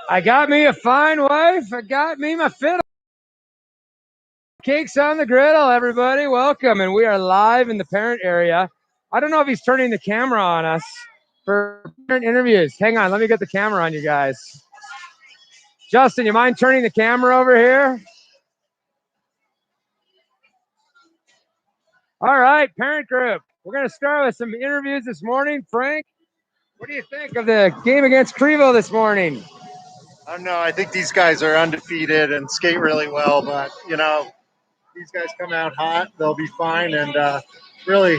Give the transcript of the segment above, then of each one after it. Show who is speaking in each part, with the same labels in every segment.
Speaker 1: I got me a fine wife. I got me my fiddle. Cakes on the griddle, everybody. Welcome. And we are live in the parent area. I don't know if he's turning the camera on us for parent interviews. Hang on. Let me get the camera on you guys. Justin, you mind turning the camera over here? All right, parent group. We're going to start with some interviews this morning. Frank, what do you think of the game against Krivo this morning?
Speaker 2: I don't know. I think these guys are undefeated and skate really well, but these guys come out hot, they'll be fine. And really,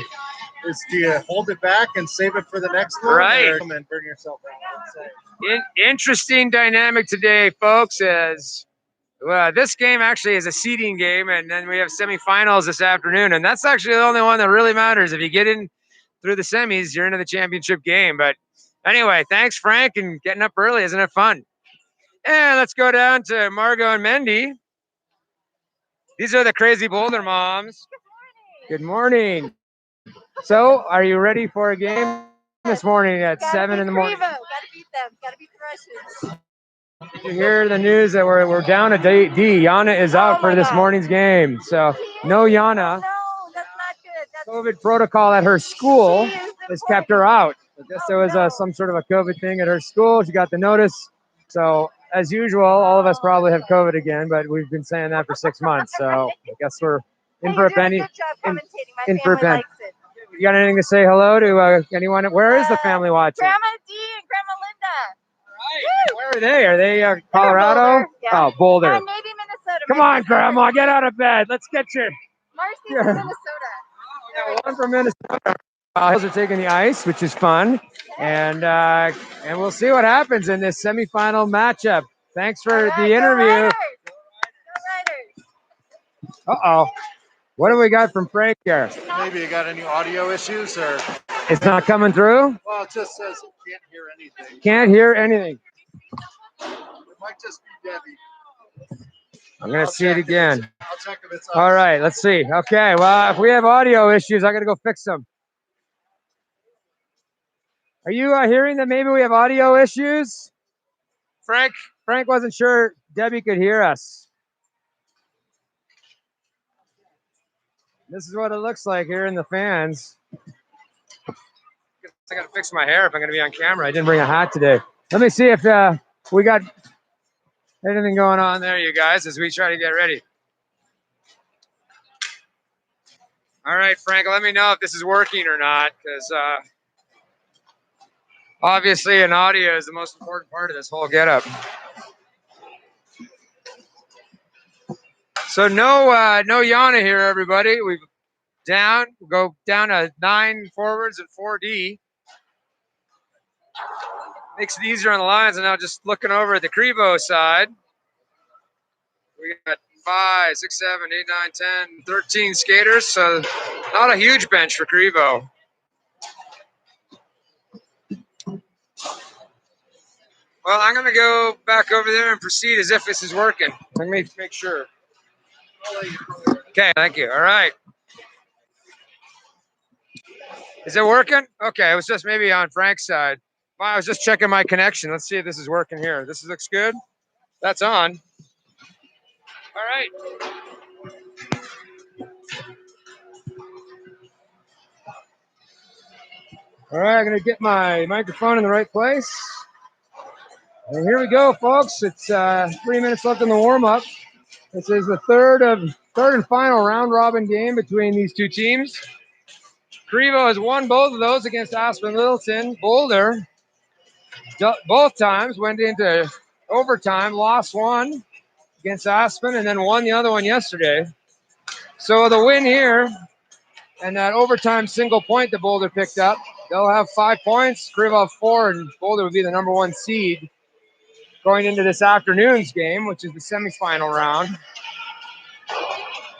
Speaker 2: do you hold it back and save it for the next one,
Speaker 1: right,
Speaker 2: or come and burn yourself out?
Speaker 1: Interesting dynamic today, folks. As this game actually is a seeding game, and then we have semifinals this afternoon, and that's actually the only one that really matters. If you get in through the semis, you're into the championship game. But anyway, thanks, Frank, and getting up early. Isn't it fun? And let's go down to Margot and Mendy. These are the crazy Boulder moms. Good morning. So, are you ready for a game this morning at 7 in the morning?
Speaker 3: Krivo. Gotta beat them. Gotta beat the Russians.
Speaker 1: Did you hear the news that we're down a D? Yana is out for this morning's game. So, no Yana.
Speaker 3: No, that's not good.
Speaker 1: COVID protocol at her school has kept her out. I guess there was some sort of a COVID thing at her school. She got the notice. So, as usual, all of us probably have COVID again, but we've been saying that for 6 months. So, I guess we're in for a penny. In for a penny. You got anything to say hello to anyone? Where is the family watching?
Speaker 3: Grandma D and Grandma Linda.
Speaker 1: Right. Where are they? Are they Colorado?
Speaker 3: Boulder, yeah.
Speaker 1: Oh, Boulder.
Speaker 3: Maybe Minnesota.
Speaker 1: Come on, Grandma, get out of bed. Let's get you.
Speaker 3: Marcy's in Minnesota.
Speaker 1: We got one from Minnesota. Those are taking the ice, which is fun, and we'll see what happens in this semifinal matchup. Thanks for the interview. Uh-oh. What do we got from Frank here?
Speaker 2: Maybe you got any audio issues, or
Speaker 1: It's not coming through?
Speaker 2: well, it just says it can't hear anything.
Speaker 1: Can't hear anything.
Speaker 2: It might just be Debbie.
Speaker 1: I'm going to see it again.
Speaker 2: I'll check if it's
Speaker 1: All right, let's see. Okay, well, if we have audio issues, I got to go fix them. Are you hearing that maybe we have audio issues? Frank wasn't sure Debbie could hear us. This is what it looks like here in the fans. I got to fix my hair if I'm going to be on camera. I didn't bring a hat today. Let me see if we got anything going on there, you guys, as we try to get ready. All right, Frank, let me know if this is working or not, because obviously an audio is the most important part of this whole getup. So no Yana here, everybody. We'll go down to 9 forwards and 4D. Makes it easier on the lines, and now just looking over at the Krivo side. We got 5, 6, 7, 8, 9, 10, 13 skaters, so not a huge bench for Krivo. Well, I'm going to go back over there and proceed as if this is working. Let me make sure. Okay, thank you. All right. Is it working? Okay, it was just maybe on Frank's side. Well, I was just checking my connection. Let's see if this is working here. This looks good. That's on. All right. All right, I'm going to get my microphone in the right place. And here we go, folks. It's 3 minutes left in the warm-up. This is the third and final round-robin game between these two teams. Krivo has won both of those against Aspen Littleton. Boulder, both times, went into overtime, lost one against Aspen, and then won the other one yesterday. So the win here and that overtime single point that Boulder picked up, they'll have 5 points. Krivo have 4, and Boulder would be the number 1 seed going into this afternoon's game, which is the semifinal round.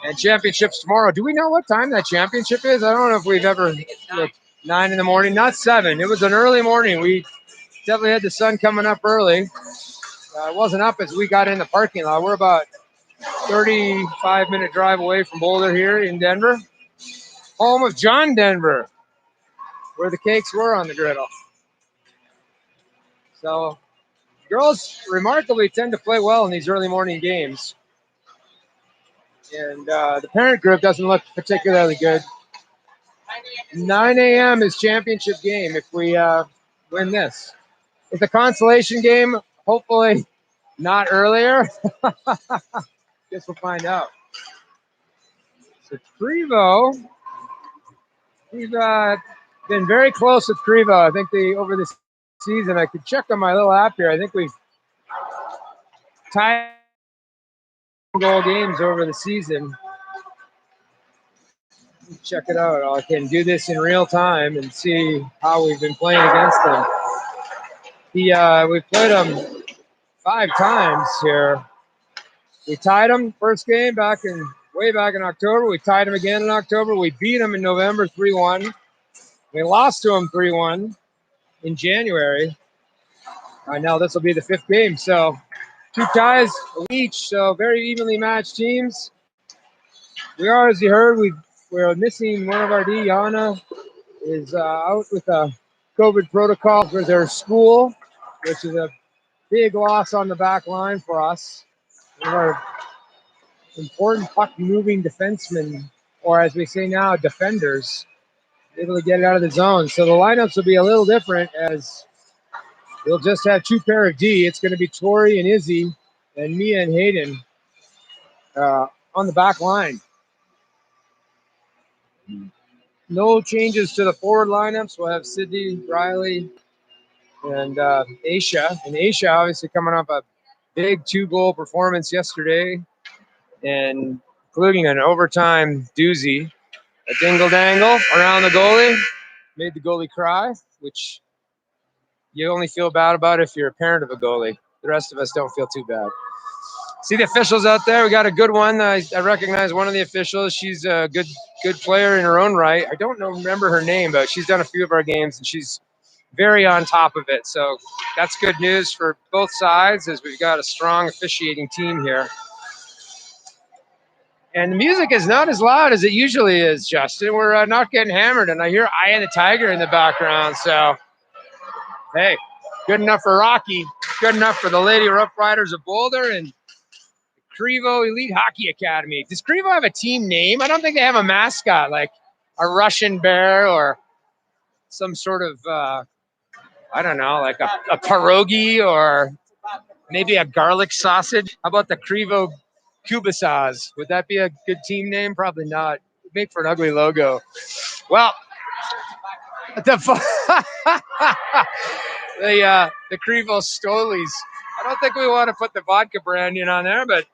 Speaker 1: And championships tomorrow. Do we know what time that championship is? I don't know if we've ever looked. 9 in the morning, not 7. It was an early morning. We definitely had the sun coming up early. It wasn't up as we got in the parking lot. We're about 35-minute drive away from Boulder here in Denver. Home of John Denver, where the cakes were on the griddle. So girls remarkably tend to play well in these early morning games. And the parent group doesn't look particularly good. 9 a.m. is championship game if we win this. It's a consolation game, hopefully not earlier. Guess we'll find out. So Krivo, we've been very close with Krivo. I think over this season, I could check on my little app here. I think we've tied goal games over the season. Check it out. I can do this in real time and see how we've been playing against them. We've played them 5 times here. We tied them first game way back in October. We tied them again in October. We beat them in November 3-1. We lost to them 3-1 in January. Now this will be the 5th game. So 2 ties each. So very evenly matched teams. We are, as you heard, we're missing one of our D. Yana is out with a COVID protocol for their school, which is a big loss on the back line for us. One of our important puck-moving defensemen, or as we say now, defenders, able to get it out of the zone. So the lineups will be a little different as we'll just have 2 pair of D. It's going to be Tori and Izzy and Mia and Hayden on the back line. No changes to the forward lineups. We'll have Sydney, Riley, and Aisha. And Aisha obviously coming off a big 2-goal performance yesterday, and including an overtime doozy. A dingle-dangle around the goalie. Made the goalie cry, which you only feel bad about if you're a parent of a goalie. The rest of us don't feel too bad. See the officials out there? We got a good one. I recognize one of the officials. She's a good player in her own right. I don't remember her name, but she's done a few of our games, and she's very on top of it. So that's good news for both sides, as we've got a strong officiating team here. And the music is not as loud as it usually is, Justin. We're not getting hammered, and I hear Eye of the Tiger in the background. So, hey, good enough for Rocky, good enough for the Lady Rough Riders of Boulder and Krivo Elite Hockey Academy. Does Krivo have a team name? I don't think they have a mascot, like a Russian bear or some sort of, I don't know, like a pierogi or maybe a garlic sausage. How about the Krivo Kubasaz? Would that be a good team name? Probably not. It'd make for an ugly logo. Well, the Krivo Stolies. I don't think we want to put the vodka branding on there, but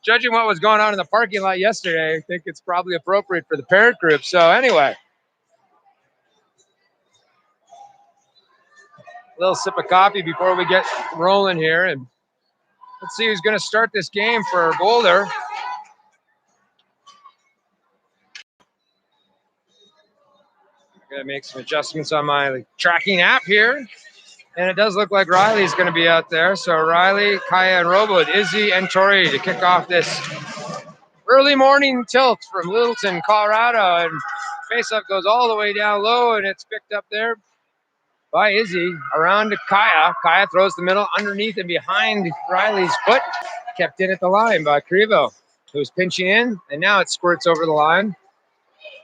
Speaker 1: judging what was going on in the parking lot yesterday, I think it's probably appropriate for the parent group. So anyway, a little sip of coffee before we get rolling here, and let's see who's going to start this game for Boulder. I'm going to make some adjustments on my tracking app here. And it does look like Riley's going to be out there. So Riley, Kaya, and Robo with Izzy and Tori to kick off this early morning tilt from Littleton, Colorado. And faceoff goes all the way down low, and it's picked up there by Izzy. Around to Kaya. Kaya throws the middle underneath and behind Riley's foot. Kept in at the line by Krivo, who's pinching in, and now it squirts over the line.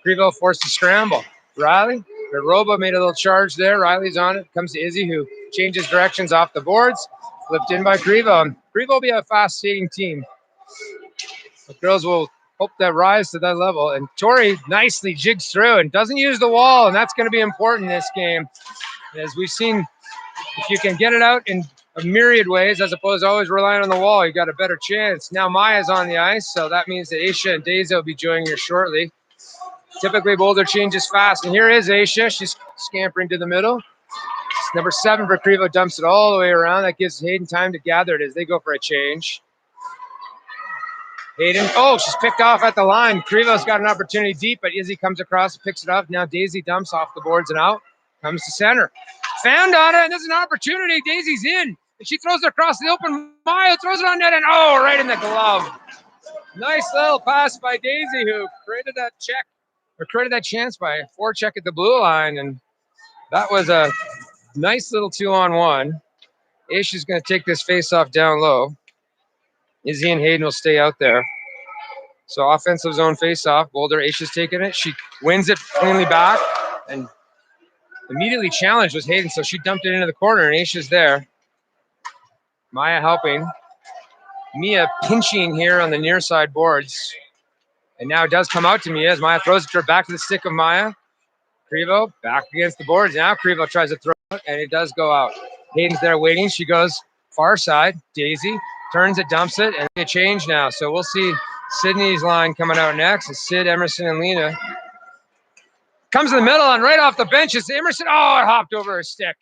Speaker 1: Krivo forced to scramble. Riley, the Robo made a little charge there. Riley's on it. Comes to Izzy, who changes directions off the boards. Flipped in by Krivo. Krivo will be a fast skating team. The girls will hope to rise to that level. And Tori nicely jigs through and doesn't use the wall, and that's going to be important in this game. As we've seen, if you can get it out in a myriad ways, as opposed to always relying on the wall, you got a better chance. Now Maya's on the ice, so that means that Aisha and Daisy will be joining her shortly. Typically, Boulder changes fast. And here is Aisha. She's scampering to the middle. Number 7 for Krivo dumps it all the way around. That gives Hayden time to gather it as they go for a change. Hayden, she's picked off at the line. Krivo's got an opportunity deep, but Izzy comes across, picks it up. Now Daisy dumps off the boards and out. Comes to center. Found on it, and there's an opportunity. Daisy's in. And she throws it across the open. Maya throws it on net, and right in the glove. Nice little pass by Daisy, who created that check. Or created that chance by forecheck at the blue line, and that was a nice little 2-on-1. Aisha's going to take this face-off down low. Izzy and Hayden will stay out there. So offensive zone face-off. Boulder, Aisha's taking it. She wins it cleanly back. And immediately challenged was Hayden, so she dumped it into the corner, and Aisha's there. Maya helping. Mia pinching here on the near side boards. And now it does come out to Mia as Maya throws it to her back to the stick of Maya. Krivo back against the boards. Now Krivo tries to throw it, and it does go out. Hayden's there waiting. She goes far side. Daisy turns it, dumps it, and a change now. So we'll see Sydney's line coming out next. It's Sid, Emerson, and Lena. Comes in the middle, and right off the bench is Emerson. Oh, it hopped over her stick.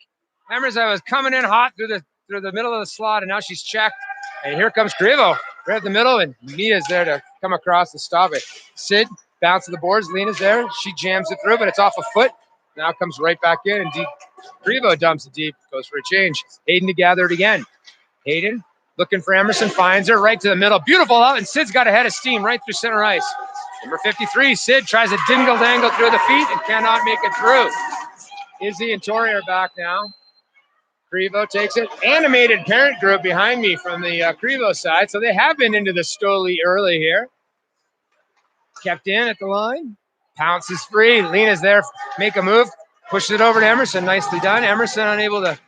Speaker 1: Emerson was coming in hot through the middle of the slot, and now she's checked. And here comes Krivo right at the middle, and Mia's there to come across to stop it. Sid bounces the boards. Lena's there. She jams it through, but it's off a foot. Now comes right back in, and deep. Krivo dumps it deep, goes for a change. Hayden to gather it again. Hayden looking for Emerson, finds her right to the middle. Beautiful out, and Sid's got a head of steam right through center ice. Number 53, Sid tries a dingle-dangle through the feet and cannot make it through. Izzy and Tori are back now. Krivo takes it. Animated parent group behind me from the Krivo side, so they have been into the Stoli early here. Kept in at the line. Pounces free. Lena's there, make a move. Pushes it over to Emerson. Nicely done. Emerson unable to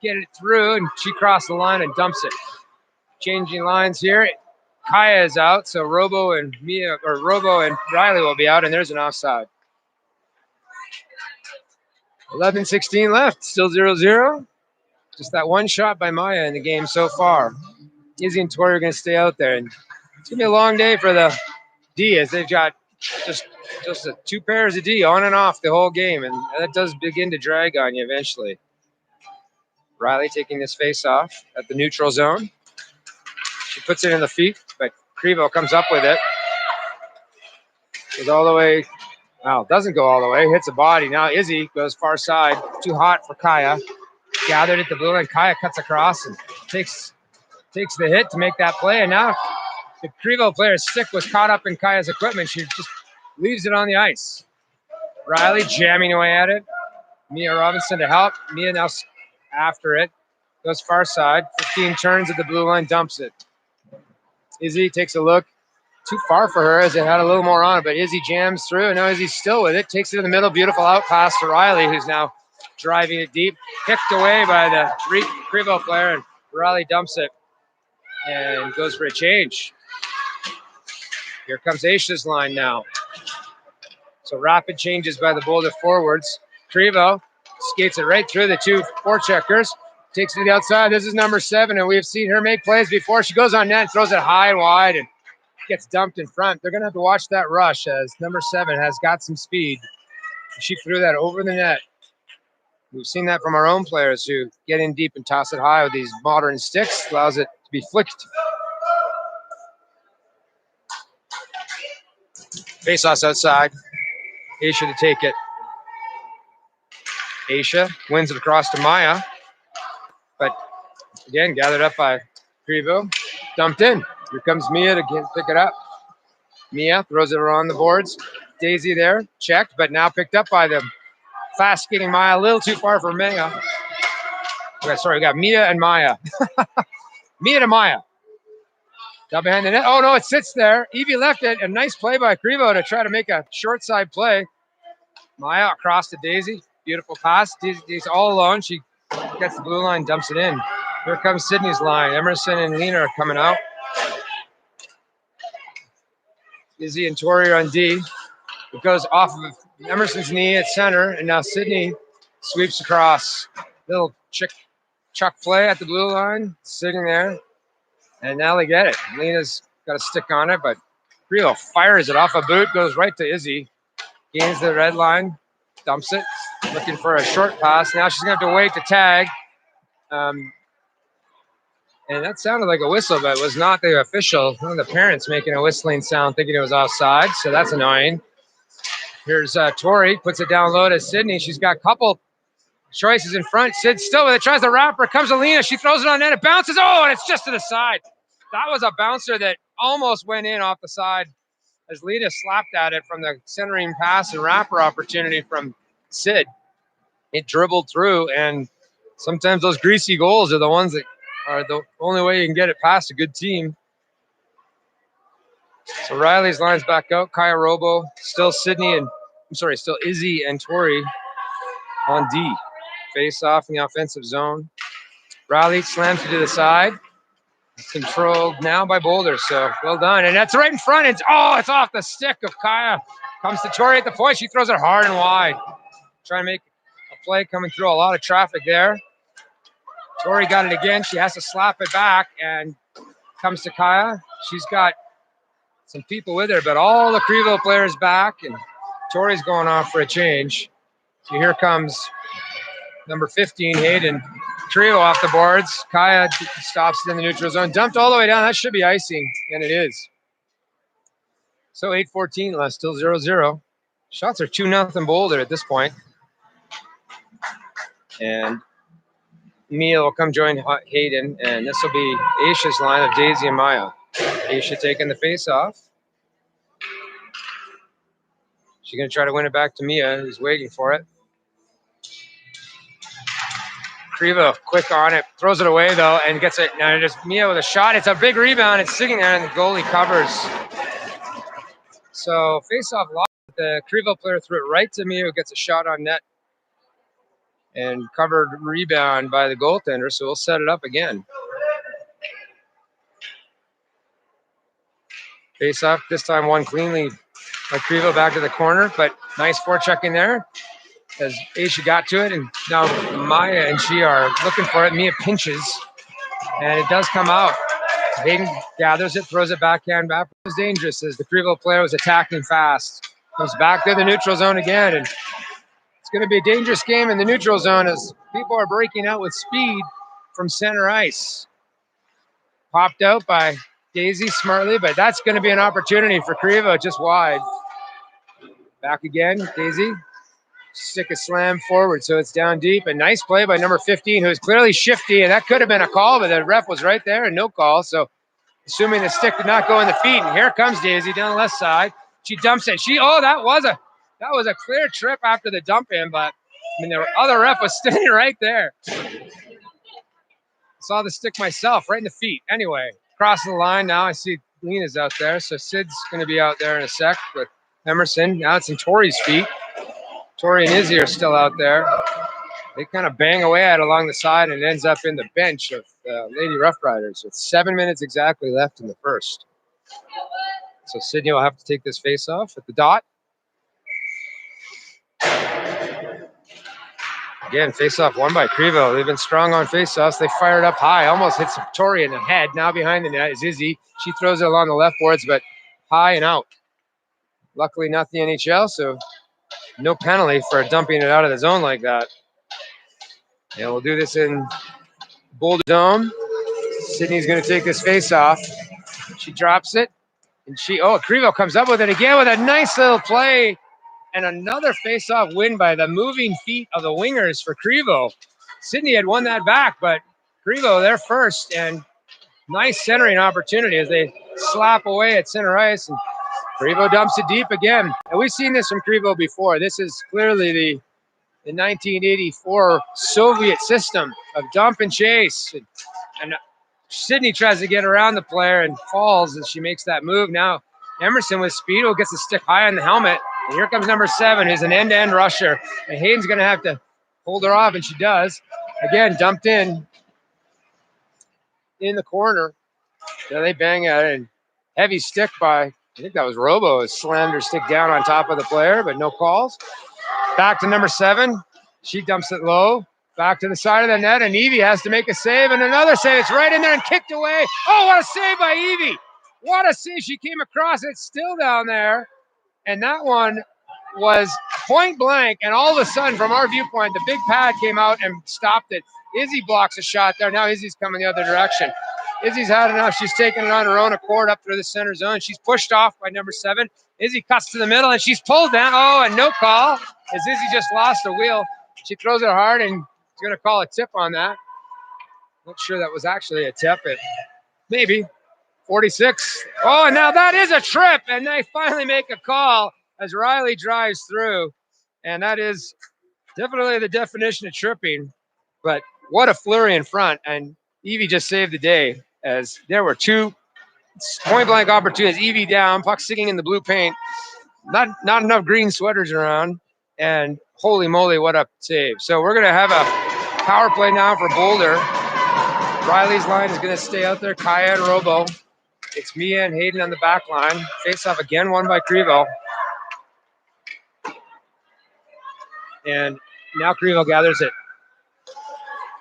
Speaker 1: get it through, and she crossed the line and dumps it. Changing lines here. Kaya is out, so Robo and Riley will be out, and there's an offside. 11:16 left, still 0-0. Just that one shot by Maya in the game so far. Izzy and Tori are going to stay out there, and it's going to be a long day for the D as they've got just two pairs of D on and off the whole game, and that does begin to drag on you eventually. Riley taking this face off at the neutral zone. She puts it in the feet, but Krivo comes up with it. Goes all the way. Well, doesn't go all the way. Hits a body. Now Izzy goes far side. Too hot for Kaya. Gathered at the blue line. Kaya cuts across and takes the hit to make that play. And now the Krivo player's stick was caught up in Kaya's equipment. She just leaves it on the ice. Riley jamming away at it. Mia Robinson to help. Mia now after it. Goes far side. 15 turns at the blue line. Dumps it. Izzy takes a look. Too far for her as it had a little more on it, but Izzy jams through, and now Izzy's still with it. Takes it in the middle. Beautiful out pass to Riley, who's now driving it deep. Kicked away by the Krivo player, and Riley dumps it and goes for a change. Here comes Aisha's line now. So rapid changes by the Boulder forwards. Krivo skates it right through the two forecheckers. Takes it to the outside. This is number 7, and we've seen her make plays before. She goes on net and throws it high and wide and gets dumped in front. They're going to have to watch that rush as number 7 has got some speed. She threw that over the net. We've seen that from our own players who get in deep and toss it high with these modern sticks. Allows it to be flicked. Face-offs outside. Aisha to take it. Aisha wins it across to Maya. But again, gathered up by Krivo. Dumped in. Here comes Mia to pick it up. Mia throws it around the boards. Daisy there, checked, but now picked up by the fast skating Maya. A little too far for Maya. Okay, sorry, we got Mia and Maya. Mia to Maya. Down behind the net. Oh, no, it sits there. Evie left it. A nice play by Krivo to try to make a short side play. Maya across to Daisy. Beautiful pass. Daisy's all alone. She gets the blue line, dumps it in. Here comes Sydney's line. Emerson and Lena are coming out. Izzy and Tori are on D. It goes off of Emerson's knee at center, and now Sydney sweeps across. Little chuck play at the blue line, sitting there. And now they get it. Lena's got a stick on it, but Krivo fires it off a boot, goes right to Izzy. Gains the red line, dumps it, looking for a short pass. Now she's going to have to wait to tag. And that sounded like a whistle, but it was not the official. One of the parents making a whistling sound, thinking it was offside, so that's annoying. Here's Tori, puts it down low to Sydney. She's got a couple choices in front. Sid still with it, tries to wrap her. Comes Alina, she throws it on net, it bounces. Oh, and it's just to the side. That was a bouncer that almost went in off the side as Lena slapped at it from the centering pass and wrapper opportunity from Sid. It dribbled through, and Sometimes those greasy goals are the ones that are the only way you can get it past a good team. So Riley's lines back out. Kaya Robo, still still Izzy and Tori on D. Face off in the offensive zone. Riley slams it to the side. Controlled now by Boulder, so well done. And that's right in front. It's off the stick of Kaya. Comes to Tori at the point. She throws it hard and wide. Trying to make a play coming through a lot of traffic there. Tori got it again. She has to slap it back and comes to Kaya. She's got some people with her, but all the Krivo players back, and Tori's going off for a change. So here comes number 15, Hayden. Trio off the boards. Kaya stops it in the neutral zone. Dumped all the way down. That should be icing, and it is. So 8:14 left, still 0-0. Shots are 2-0 Boulder at this point. And Mia will come join Hayden, and this will be Aisha's line of Daisy and Maya. Aisha taking the face off. She's going to try to win it back to Mia, who's waiting for it. Krivo quick on it, throws it away though, and gets it. Now just Mia with a shot. It's a big rebound. It's sitting there, and the goalie covers. So face-off lost. The Krivo player threw it right to Mia, who gets a shot on net and covered rebound by the goaltender. So we'll set it up again. Face-off this time won cleanly by Krivo back to the corner, but nice forecheck in there as Aisha got to it, and now Maya and she are looking for it. Mia pinches, and it does come out. Hayden gathers it, throws it backhand back. It was dangerous as the Krivo player was attacking fast. Comes back to the neutral zone again, and it's going to be a dangerous game in the neutral zone as people are breaking out with speed from center ice. Popped out by Daisy smartly, but that's going to be an opportunity for Krivo just wide. Back again, Daisy. Stick a slam forward, so it's down deep. A nice play by number 15, who's clearly shifty, and that could have been a call, but the ref was right there and no call. So assuming the stick did not go in the feet, and here comes Daisy down the left side. She dumps it. That was a clear trip after the dump in, but I mean the other ref was standing right there. Saw the stick myself, right in the feet. Anyway, crossing the line now. I see Lena's out there, so Sid's going to be out there in a sec with Emerson. Now it's in Tori's feet. Tori and Izzy are still out there. They kind of bang away at it along the side, and it ends up in the bench of Lady Rough Riders with 7 minutes exactly left in the first. So Sydney will have to take this face off at the dot. Again, face-off won by Krivo. They've been strong on face-offs. They fired up high, almost hits Tori in the head. Now behind the net is Izzy. She throws it along the left boards, but high and out. Luckily not the NHL, so no penalty for dumping it out of the zone like that. And we'll do this in Boulder Dome. Sydney's going to take this face-off. She drops it, and Krivo comes up with it again with a nice little play. And another face-off win by the moving feet of the wingers for Krivo. Sydney had won that back, but Krivo there first, and nice centering opportunity as they slap away at center ice, and Krivo dumps it deep again. And we've seen this from Krivo before. This is clearly the 1984 Soviet system of dump and chase. And Sydney tries to get around the player and falls as she makes that move. Now Emerson with speed gets the stick high on the helmet. And here comes number 7, who's an end-to-end rusher. And Hayden's going to have to hold her off, and she does. Again, dumped in the corner. So they bang at it, and heavy stick by, I think that was Robo, slammed her stick down on top of the player, but no calls. Back to number 7. She dumps it low. Back to the side of the net, and Evie has to make a save, and another save. It's right in there and kicked away. Oh, what a save by Evie. What a save. She came across it, still down there. And that one was point blank, and all of a sudden, from our viewpoint, the big pad came out and stopped it. Izzy blocks a shot there. Now Izzy's coming the other direction. Izzy's had enough. She's taken it on her own accord up through the center zone. She's pushed off by number 7. Izzy cuts to the middle, and she's pulled down. Oh, and no call as Izzy just lost a wheel. She throws it hard, and is going to call a tip on that. Not sure that was actually a tip, but maybe. 46. Oh, and now that is a trip, and they finally make a call as Riley drives through. And that is definitely the definition of tripping. But what a flurry in front. And Evie just saved the day as there were two point blank opportunities. Evie down, puck sticking in the blue paint. Not enough green sweaters around. And holy moly, what a save. So we're going to have a power play now for Boulder. Riley's line is going to stay out there. Kaya and Robo. It's Mia and Hayden on the back line. Face off again, won by Krivo. And now Krivo gathers it.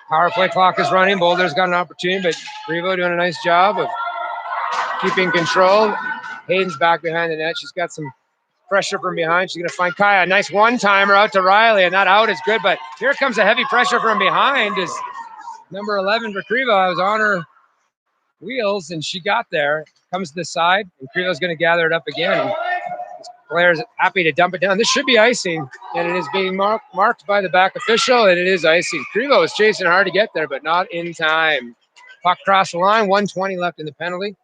Speaker 1: Power play clock is running. Boulder's got an opportunity, but Krivo doing a nice job of keeping control. Hayden's back behind the net. She's got some pressure from behind. She's going to find Kaya. A nice one-timer out to Riley, and that out is good, but here comes a heavy pressure from behind. Is number 11 for Krivo. I was on her wheels, and she got there. Comes to the side, and Krivo's going to gather it up again. Player's happy to dump it down. This should be icing, and it is being marked by the back official, and it is icing. Krivo is chasing hard to get there, but not in time. Puck crossed the line, 1:20 left in the penalty,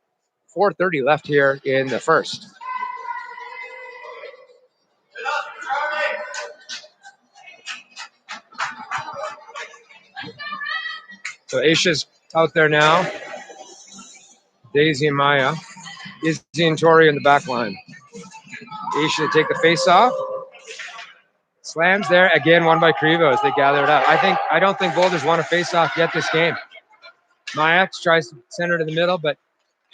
Speaker 1: 4:30 left here in the first. So Aisha's out there now. Daisy and Maya. Izzy and Tori in the back line. Aisha to take the face off. Slams there again, won by Krivo as they gather it up. I don't think Boulder's won a face-off yet this game. Maya tries to send her to the middle, but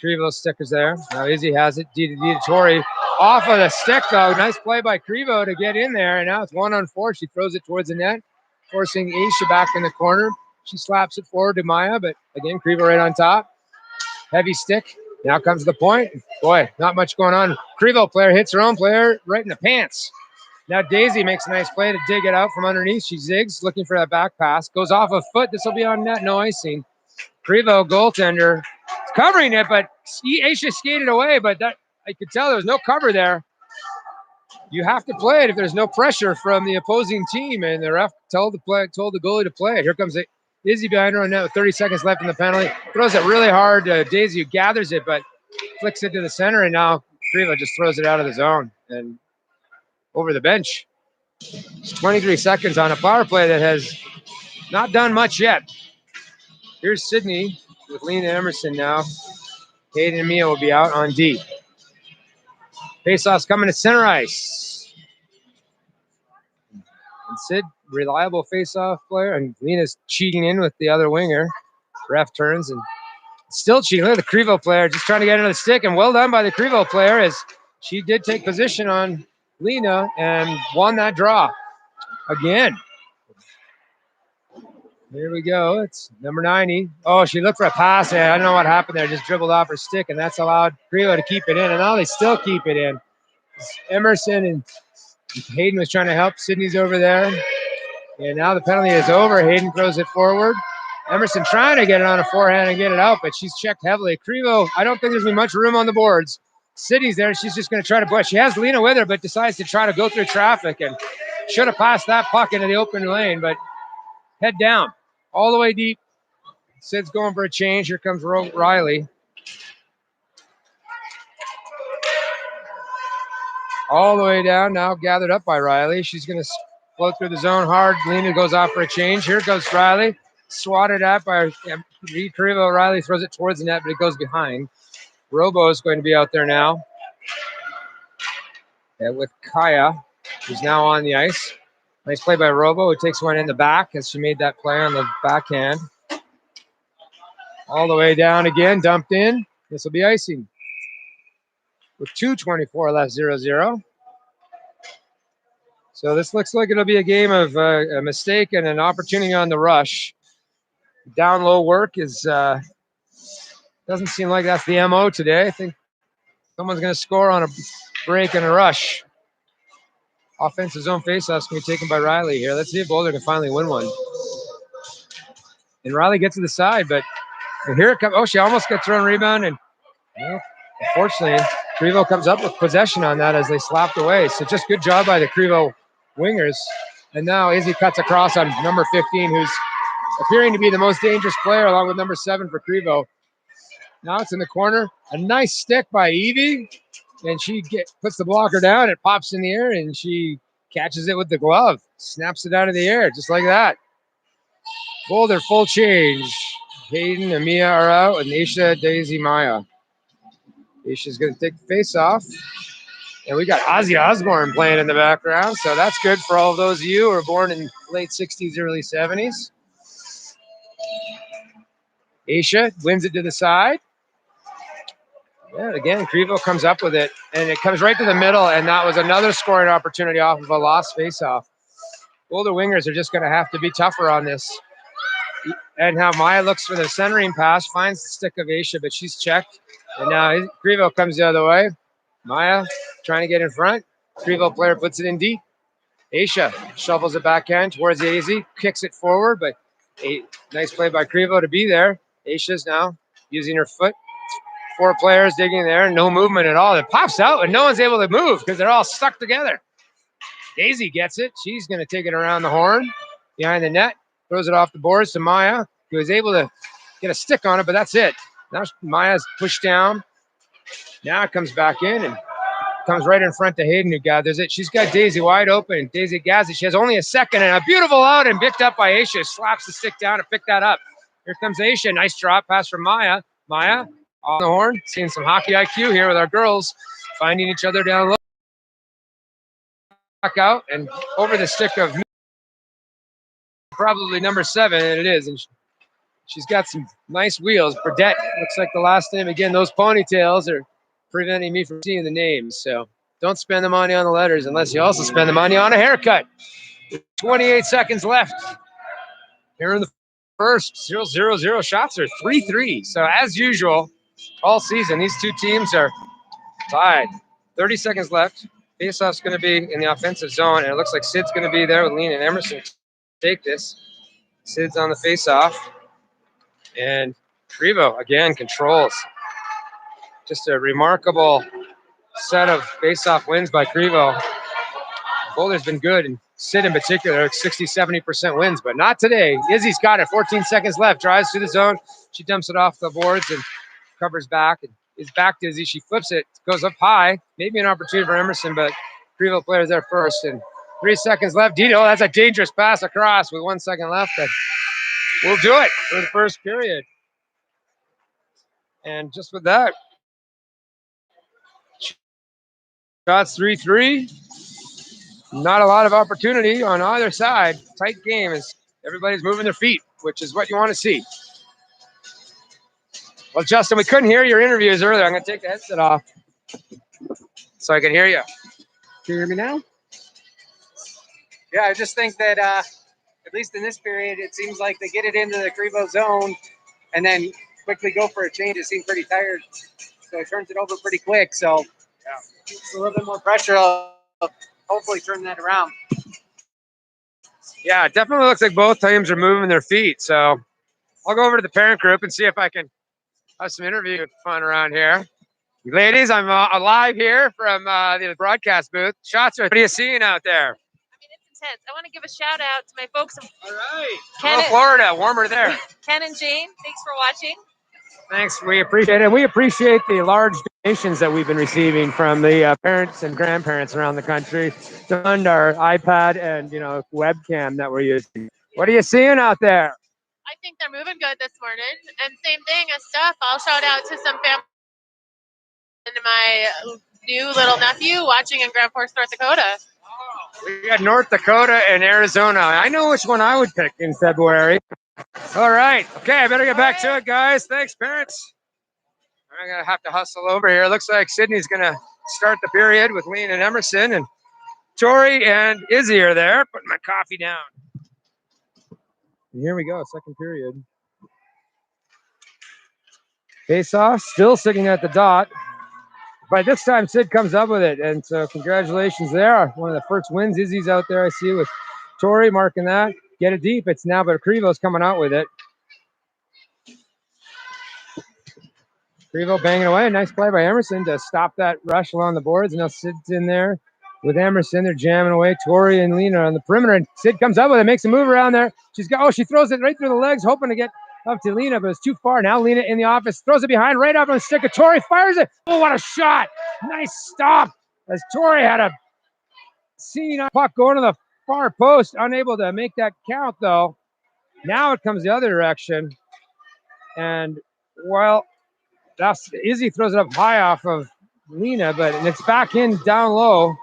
Speaker 1: Krivo's sticker's there. Now Izzy has it. Tori off of the stick though. Nice play by Krivo to get in there, and now it's 1-on-4. She throws it towards the net, forcing Aisha back in the corner. She slaps it forward to Maya, but again, Krivo right on top. Heavy stick. Now comes the point. Boy, not much going on. Krivo player hits her own player right in the pants. Now Daisy makes a nice play to dig it out from underneath. She zigs, looking for that back pass. Goes off a foot. This will be on net. No icing. Krivo, goaltender, is covering it, but Aisha skated away. But that I could tell there was no cover there. You have to play it if there's no pressure from the opposing team. And the ref told the goalie to play it. Here comes Izzy behind her on net with 30 seconds left in the penalty. Throws it really hard. Daisy gathers it, but flicks it to the center. And now Krivo just throws it out of the zone and over the bench. 23 seconds on a power play that has not done much yet. Here's Sydney with Lena Emerson now. Hayden and Mia will be out on D. Faceoff's coming to center ice. And Sid, reliable faceoff player, and Lena's cheating in with the other winger. Ref turns and still cheating. Look at the Krivo player just trying to get into the stick, and well done by the Krivo player as she did take position on Lena and won that draw again. Here we go. It's number 90. Oh, she looked for a pass. I don't know what happened there. Just dribbled off her stick, and that's allowed Krivo to keep it in. And now they still keep it in. Emerson and Hayden was trying to help. Sydney's over there. And now the penalty is over. Hayden throws it forward. Emerson trying to get it on a forehand and get it out, but she's checked heavily. Krivo, I don't think there's been much room on the boards. Sydney's there. She's just going to try to push. She has Lena with her, but decides to try to go through traffic and should have passed that puck into the open lane, but head down all the way deep. Sid's going for a change. Here comes Riley. All the way down, now gathered up by Riley. She's going to float through the zone hard. Lena goes off for a change. Here goes Riley. Swatted at by Krivo. Riley throws it towards the net, but it goes behind. Robo is going to be out there now. And with Kaya, who's now on the ice. Nice play by Robo, who takes one in the back as she made that play on the backhand. All the way down again, dumped in. This will be icing. With 2:24 left, 0-0. So this looks like it'll be a game of a mistake and an opportunity on the rush. Down low work is doesn't seem like that's the MO today. I think someone's going to score on a break and a rush. Offensive zone faceoffs can be taken by Riley here. Let's see if Boulder can finally win one. And Riley gets to the side, but here it comes. Oh, she almost got thrown rebound, and unfortunately, Krivo comes up with possession on that as they slapped away. So just good job by the Krivo wingers. And now Izzy cuts across on number 15, who's appearing to be the most dangerous player, along with number 7 for Krivo. Now it's in the corner. A nice stick by Evie. And she puts the blocker down. It pops in the air, and she catches it with the glove. Snaps it out of the air, just like that. Boulder full change. Hayden and Mia are out, and Aisha, Daisy, Maya. Aisha's going to take the face off. And we got Ozzy Osbourne playing in the background, so that's good for all of those of you who were born in late 60s, early 70s. Aisha wins it to the side. Yeah, again, Krivo comes up with it, and it comes right to the middle, and that was another scoring opportunity off of a lost faceoff. Boulder wingers are just going to have to be tougher on this. And how Maya looks for the centering pass, finds the stick of Aisha, but she's checked. And now Krivo comes the other way. Maya trying to get in front. Krivo player puts it in deep. Aisha shovels it backhand towards Daisy, kicks it forward, but a nice play by Krivo to be there. Aisha's now using her foot. 4 players digging there, no movement at all. It pops out and no one's able to move because they're all stuck together. Daisy gets it. She's going to take it around the horn behind the net, throws it off the boards to Maya, who is able to get a stick on it, but that's it. Now Maya's pushed down. Now it comes back in and comes right in front to Hayden, who gathers it. She's got Daisy wide open. Daisy gathers it. She has only a second, and a beautiful out and picked up by Aisha. Slaps the stick down and picked that up. Here comes Aisha. Nice drop pass from Maya. Maya on the horn. Seeing some hockey IQ here with our girls. Finding each other down low. Back out and over the stick of probably number 7, and it is. And she's got some nice wheels. Burdette looks like the last name. Again, those ponytails are preventing me from seeing the names. So don't spend the money on the letters unless you also spend the money on a haircut. 28 seconds left here in the first. 0-0-0 shots are 3-3. So as usual, all season, these two teams are tied. 30 seconds left. Faceoff's going to be in the offensive zone, and it looks like Sid's going to be there with Lena and Emerson to take this. Sid's on the faceoff, and Krivo again controls. Just a remarkable set of faceoff wins by Krivo. Boulder's been good, and Sid in particular, 60-70% wins, but not today. Izzy's got it. 14 seconds left. Drives to the zone. She dumps it off the boards and covers back. And is back to Izzy. She flips it. Goes up high. Maybe an opportunity for Emerson, but Krivo player's there first. And 3 seconds left. Dito, that's a dangerous pass across with 1 second left. And we'll do it for the first period. And just with that, shots 3-3. Not a lot of opportunity on either side. Tight game as everybody's moving their feet, which is what you want to see. Well, Justin, we couldn't hear your interviews earlier. I'm going to take the headset off so I can hear you. Can you hear me now?
Speaker 4: Yeah, I just think that at least in this period, it seems like they get it into the Krivo zone and then quickly go for a change. It seemed pretty tired, so it turns it over pretty quick. So it's a little bit more pressure. I'll hopefully turn that around.
Speaker 1: Yeah, it definitely looks like both teams are moving their feet. So I'll go over to the parent group and see if I can have some interview fun around here. Ladies, I'm live here from the broadcast booth. Shots, what are you seeing out there?
Speaker 3: I mean, it's intense. I want to give a shout out to my folks in
Speaker 1: All right. Florida, warmer there.
Speaker 3: Ken and Jane. Thanks for watching.
Speaker 1: Thanks, we appreciate it. We appreciate the large donations that we've been receiving from the parents and grandparents around the country to fund our iPad and webcam that we're using. What are you seeing out there?
Speaker 3: I think they're moving good this morning. And same thing as stuff. I'll shout out to some family and my new little nephew watching in Grand Forks, North Dakota.
Speaker 1: We got North Dakota and Arizona. I know which one I would pick in February. All right. Okay, I better get back to it, guys. Thanks, parents. I'm going to have to hustle over here. Looks like Sydney's going to start the period with Lean and Emerson, and Tori and Izzy are there. Putting my coffee down. And here we go, second period. Face off, still sitting at the dot. By this time, Sid comes up with it, and so congratulations there. One of the first wins. Izzy's out there, I see, with Tori marking that. Get it deep. It's now, but Krivo's coming out with it. Krivo banging away. Nice play by Emerson to stop that rush along the boards. Now Sid's in there with Emerson. They're jamming away. Tori and Lena on the perimeter, and Sid comes up with it, makes a move around there. She throws it right through the legs, hoping to get up to Lena, but it's too far. Now Lena in the office throws it behind, right up on the stick of Tori, fires it. Oh, what a shot! Nice stop as Tori had a puck going to the far post, unable to make that count though. Now it comes the other direction. And, well, that's Izzy throws it up high off of Lena, and it's back in down low.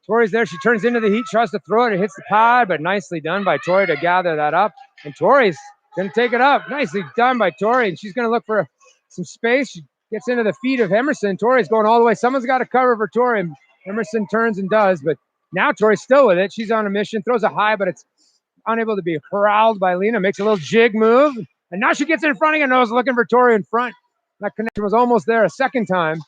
Speaker 1: Tori's there. She turns into the heat, tries to throw it. It hits the pad, but nicely done by Tori to gather that up. And Tori's going to take it up. Nicely done by Tori. And she's going to look for some space. She gets into the feet of Emerson. Tori's going all the way. Someone's got to cover for Tori. And Emerson turns and does. But now Tori's still with it. She's on a mission. Throws it high, but it's unable to be corralled by Lena. Makes a little jig move. And now she gets in front of your nose looking for Tori in front. That connection was almost there a second time.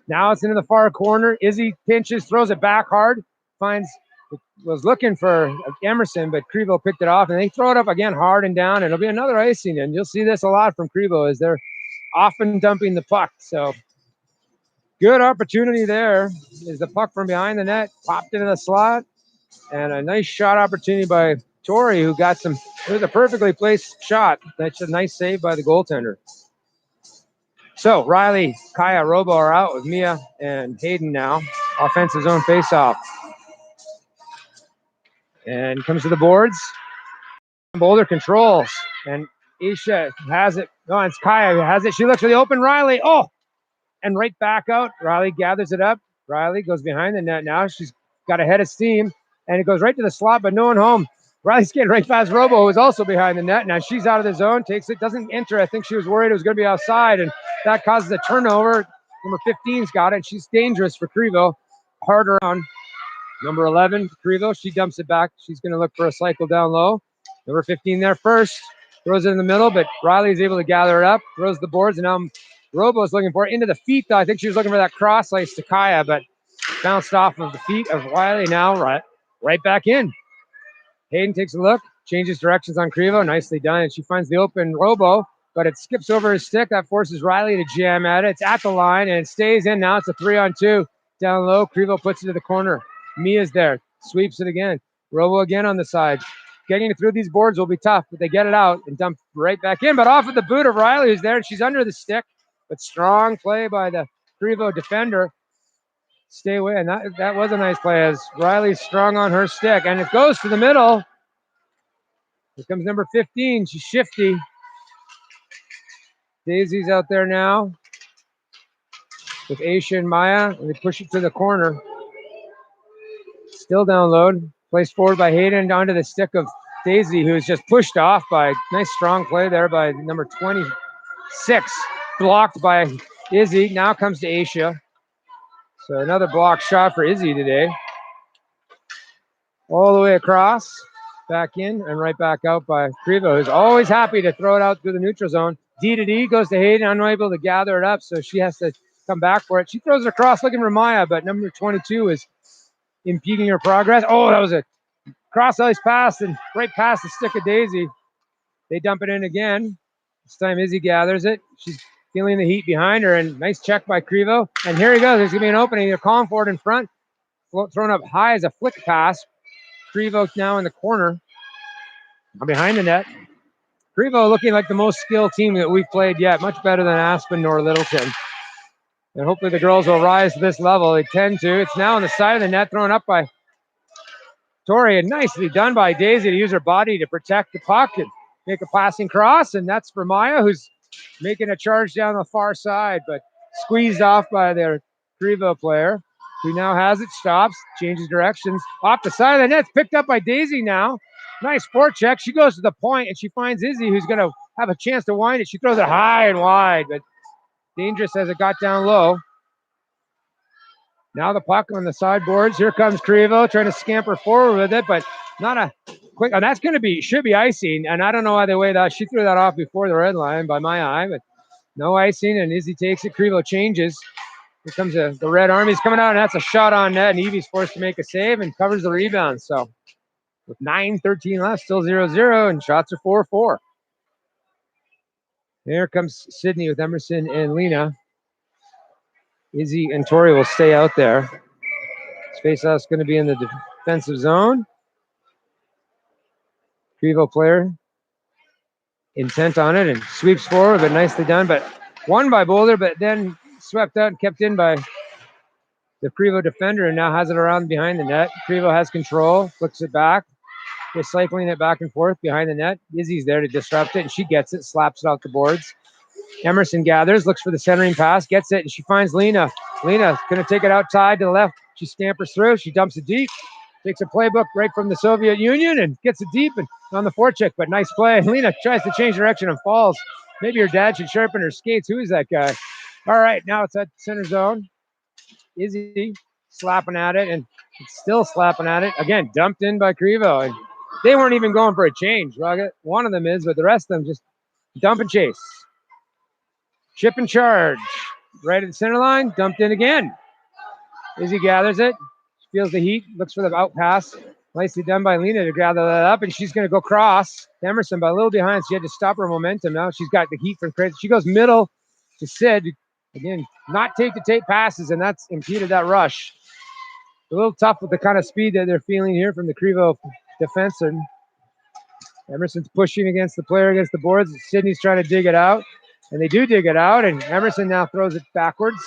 Speaker 1: Now it's into the far corner. Izzy pinches, throws it back hard, was looking for Emerson, but Krivo picked it off, and they throw it up again hard and down. And it'll be another icing, and you'll see this a lot from Krivo as they're often dumping the puck. So good opportunity there is the puck from behind the net, popped into the slot, and a nice shot opportunity by Tori, who got it was a perfectly placed shot. That's a nice save by the goaltender. So Riley, Kaya, Robo are out with Mia and Hayden now. Offensive zone faceoff. And comes to the boards. Boulder controls. And Isha has it. No, it's Kaya who has it. She looks for the open Riley. Oh! And right back out. Riley gathers it up. Riley goes behind the net now. She's got a head of steam. And it goes right to the slot, but no one home. Riley's getting right past Robo, who is also behind the net. Now she's out of the zone, takes it, doesn't enter. I think she was worried it was going to be outside, and that causes a turnover. Number 15's got it, and she's dangerous for Krivo. Hard around. Number 11, Krivo, she dumps it back. She's going to look for a cycle down low. Number 15 there first. Throws it in the middle, but Riley is able to gather it up. Throws the boards, and now Robo's looking for it into the feet, though. I think she was looking for that cross ice to Kaya, but bounced off of the feet of Riley now, right back in. Hayden takes a look, changes directions on Krivo. Nicely done. And she finds the open Robo, but it skips over his stick. That forces Riley to jam at it. It's at the line, and it stays in. Now it's a 3-on-2. Down low, Krivo puts it to the corner. Mia's there. Sweeps it again. Robo again on the side. Getting it through these boards will be tough, but they get it out and dump right back in. But off of the boot of Riley, who's there, and she's under the stick. But strong play by the Krivo defender. Stay away, and that was a nice play as Riley's strong on her stick, and it goes to the middle. Here comes number 15. She's shifty. Daisy's out there now with Aisha and Maya, and they push it to the corner. Still down low. Placed forward by Hayden onto the stick of Daisy, who is just pushed off by nice strong play there by number 26. Blocked by Izzy. Now comes to Aisha. So another block shot for Izzy today. All the way across, back in, and right back out by Krivo, who's always happy to throw it out through the neutral zone. D to D goes to Hayden, unable to gather it up, so she has to come back for it. She throws it across looking for Maya, but number 22 is impeding her progress. Oh, that was a cross ice pass and right past the stick of Daisy. They dump it in again. This time Izzy gathers it. She's feeling the heat behind her, and nice check by Krivo. And here he goes. There's going to be an opening. They're calling for it in front. Thrown up high as a flick pass. Krivo now in the corner. Behind the net. Krivo looking like the most skilled team that we've played yet. Much better than Aspen or Littleton. And hopefully the girls will rise to this level. They tend to. It's now on the side of the net, thrown up by Tori. And nicely done by Daisy to use her body to protect the puck and make a passing cross. And that's for Maya, who's making a charge down the far side, but squeezed off by their Krivo player, who now has it, stops, changes directions. Off the side of the net, picked up by Daisy now. Nice forecheck. She goes to the point, and she finds Izzy, who's going to have a chance to wind it. She throws it high and wide, but dangerous as it got down low. Now the puck on the sideboards. Here comes Krivo trying to scamper forward with it, but not a quick. And that's going to be, should be icing. And I don't know why they weighed that. She threw that off before the red line by my eye, but no icing. And Izzy takes it. Krivo changes. Here comes the Red Army's coming out, and that's a shot on net. And Evie's forced to make a save and covers the rebound. So with 9:13 left, still 0-0, and shots are 4-4. Here comes Sydney with Emerson and Lena. Izzy and Tori will stay out there. Faceoff's going to be in the defensive zone. Krivo player intent on it and sweeps forward, but nicely done. But won by Boulder, but then swept out and kept in by the Krivo defender, and now has it around behind the net. Krivo has control, flicks it back. Just cycling it back and forth behind the net. Izzy's there to disrupt it, and she gets it, slaps it out the boards. Emerson gathers, looks for the centering pass, gets it, and she finds Lena. Lena's going to take it outside to the left. She scampers through. She dumps it deep. Takes a playbook right from the Soviet Union and gets it deep and on the forecheck, but nice play. Lena tries to change direction and falls. Maybe her dad should sharpen her skates. Who is that guy? All right, now it's at center zone. Izzy slapping at it, and it's still slapping at it. Again, dumped in by Krivo. And they weren't even going for a change. Well, one of them is, but the rest of them just dump and chase. Chip and charge. Right at the center line, dumped in again. Izzy gathers it. She feels the heat, looks for the out pass. Nicely done by Lena to gather that up, and she's going to go cross Emerson, but a little behind. She had to stop her momentum. Now she's got the heat from crazy. She goes middle to Sid. Again, not take-to-take passes, and that's impeded that rush. A little tough with the kind of speed that they're feeling here from the Krivo defense. And Emerson's pushing against the player against the boards. Sydney's trying to dig it out, and they do dig it out, and Emerson now throws it backwards.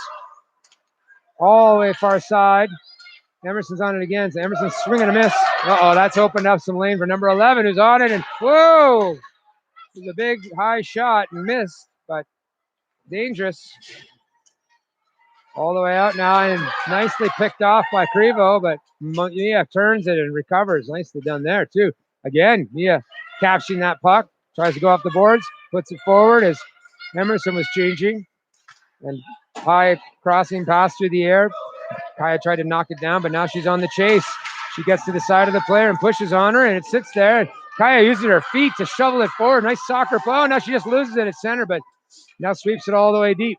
Speaker 1: All the way far side. Emerson's on it again. So Emerson's swinging a miss. Uh-oh, that's opened up some lane for number 11, who's on it. And whoa! It was a big high shot and missed, but dangerous. All the way out now and nicely picked off by Krivo, but Mia turns it and recovers. Nicely done there, too. Again, Mia capturing that puck. Tries to go off the boards. Puts it forward as Emerson was changing. And high crossing pass through the air. Kaya tried to knock it down, but now she's on the chase. She gets to the side of the player and pushes on her, and it sits there. And Kaya uses her feet to shovel it forward. Nice soccer play. Oh, now she just loses it at center, but now sweeps it all the way deep.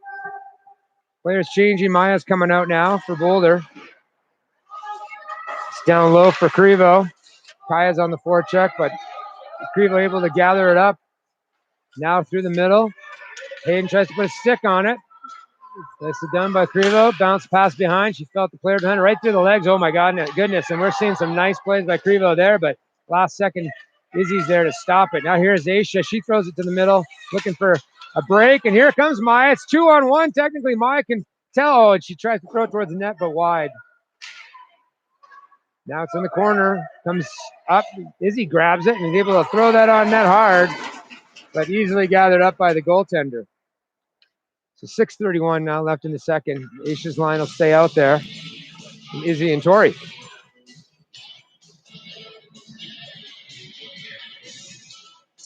Speaker 1: Players changing. Maya's coming out now for Boulder. It's down low for Krivo. Kaya's on the forecheck, but Krivo able to gather it up. Now through the middle. Hayden tries to put a stick on it. Nicely done by Krivo. Bounce pass behind. She felt the player behind her right through the legs. Oh my goodness. And we're seeing some nice plays by Krivo there, but last second, Izzy's there to stop it. Now here's Aisha. She throws it to the middle, looking for a break. And here comes Maya. It's 2-on-1. Technically, Maya can tell. Oh, and she tries to throw it towards the net, but wide. Now it's in the corner. Comes up. Izzy grabs it and is able to throw that on net hard, but easily gathered up by the goaltender. So 6:31 now left in the second. Aisha's line will stay out there. And Izzy and Tori.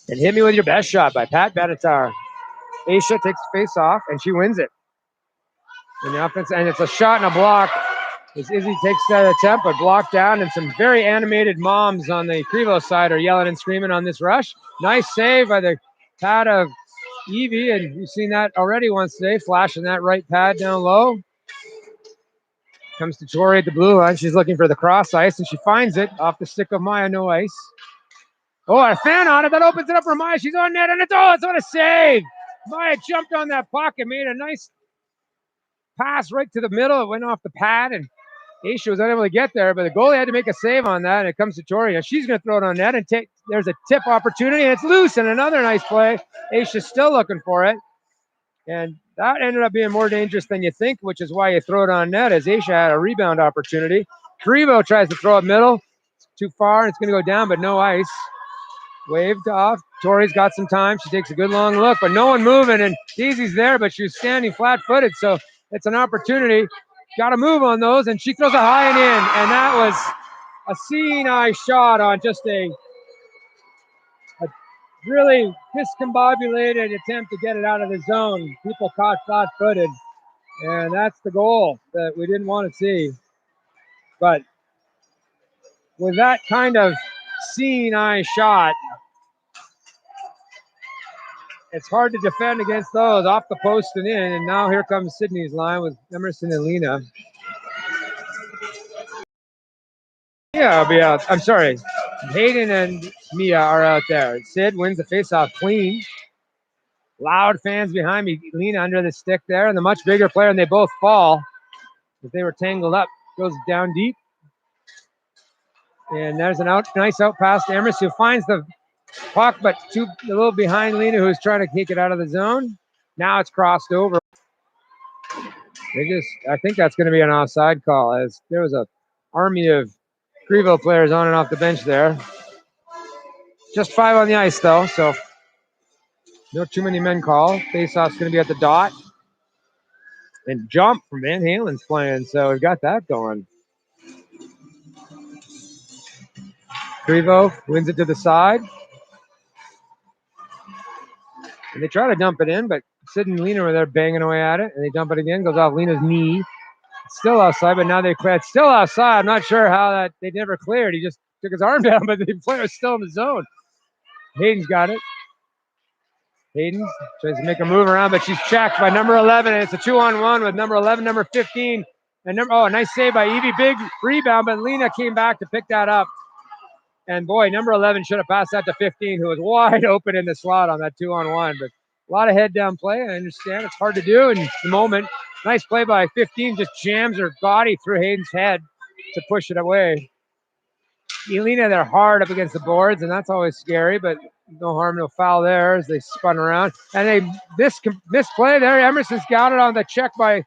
Speaker 1: And Hit Me With Your Best Shot by Pat Benatar. Aisha takes the face off and she wins it. In the offense, and it's a shot and a block as Izzy takes that attempt, but blocked down, and some very animated moms on the Krivo side are yelling and screaming on this rush. Nice save by the pad of Evie, and you've seen that already once today, flashing that right pad down low. Comes to Tori at the blue line. She's looking for the cross ice, and she finds it off the stick of Maya, no ice. Oh, a fan on it. That opens it up for Maya. She's on net, and it's what a save. Maya jumped on that puck and made a nice pass right to the middle. It went off the pad, and Aisha was unable to get there, but the goalie had to make a save on that, and it comes to Tori. Now she's going to throw it on net, and there's a tip opportunity, and it's loose, and another nice play. Aisha's still looking for it, and that ended up being more dangerous than you think, which is why you throw it on net, as Aisha had a rebound opportunity. Krivo tries to throw it middle. It's too far, and it's going to go down, but no ice. Waved off. Tori's got some time. She takes a good long look, but no one moving, and Daisy's there, but she was standing flat-footed, so it's an opportunity. Got to move on those, and she throws it high and in, and that was a seeing eye shot on just a really discombobulated attempt to get it out of the zone. People caught flat-footed, and that's the goal that we didn't want to see. But with that kind of seeing eye shot, it's hard to defend against those off the post and in. And now here comes Sydney's line with Emerson and Lena. Yeah, I'll be out. I'm sorry. Hayden and Mia are out there. Sid wins the faceoff clean. Loud fans behind me. Lena under the stick there, and the much bigger player, and they both fall. If they were tangled up, goes down deep. And there's an nice out pass to Emerson, who finds the puck, but a little behind Lena, who's trying to kick it out of the zone. Now it's crossed over. I think that's going to be an offside call, as there was an army of Krivo players on and off the bench there. Just 5 on the ice, though, so no too many men call. Face-off's going to be at the dot. And jump from Van Halen's playing, so we've got that going. Krivo wins it to the side. And they try to dump it in, but Sid and Lena were there banging away at it, and they dump it again. Goes off Lena's knee. It's still outside, but now they clear. It's still outside. I'm not sure how that they never cleared. He just took his arm down, but the player was still in the zone. Hayden's got it. Hayden tries to make a move around, but she's checked by number 11, and it's a 2-on-1 with number 11, number 15, and a nice save by Evie. Big rebound, but Lena came back to pick that up. And boy, number 11 should have passed that to 15, who was wide open in the slot on that 2-on-1. But a lot of head down play. I understand it's hard to do in the moment. Nice play by 15, just jams her body through Hayden's head to push it away. Elena, they're hard up against the boards, and that's always scary, but no harm, no foul there as they spun around. And this play there, Emerson's got it on the check by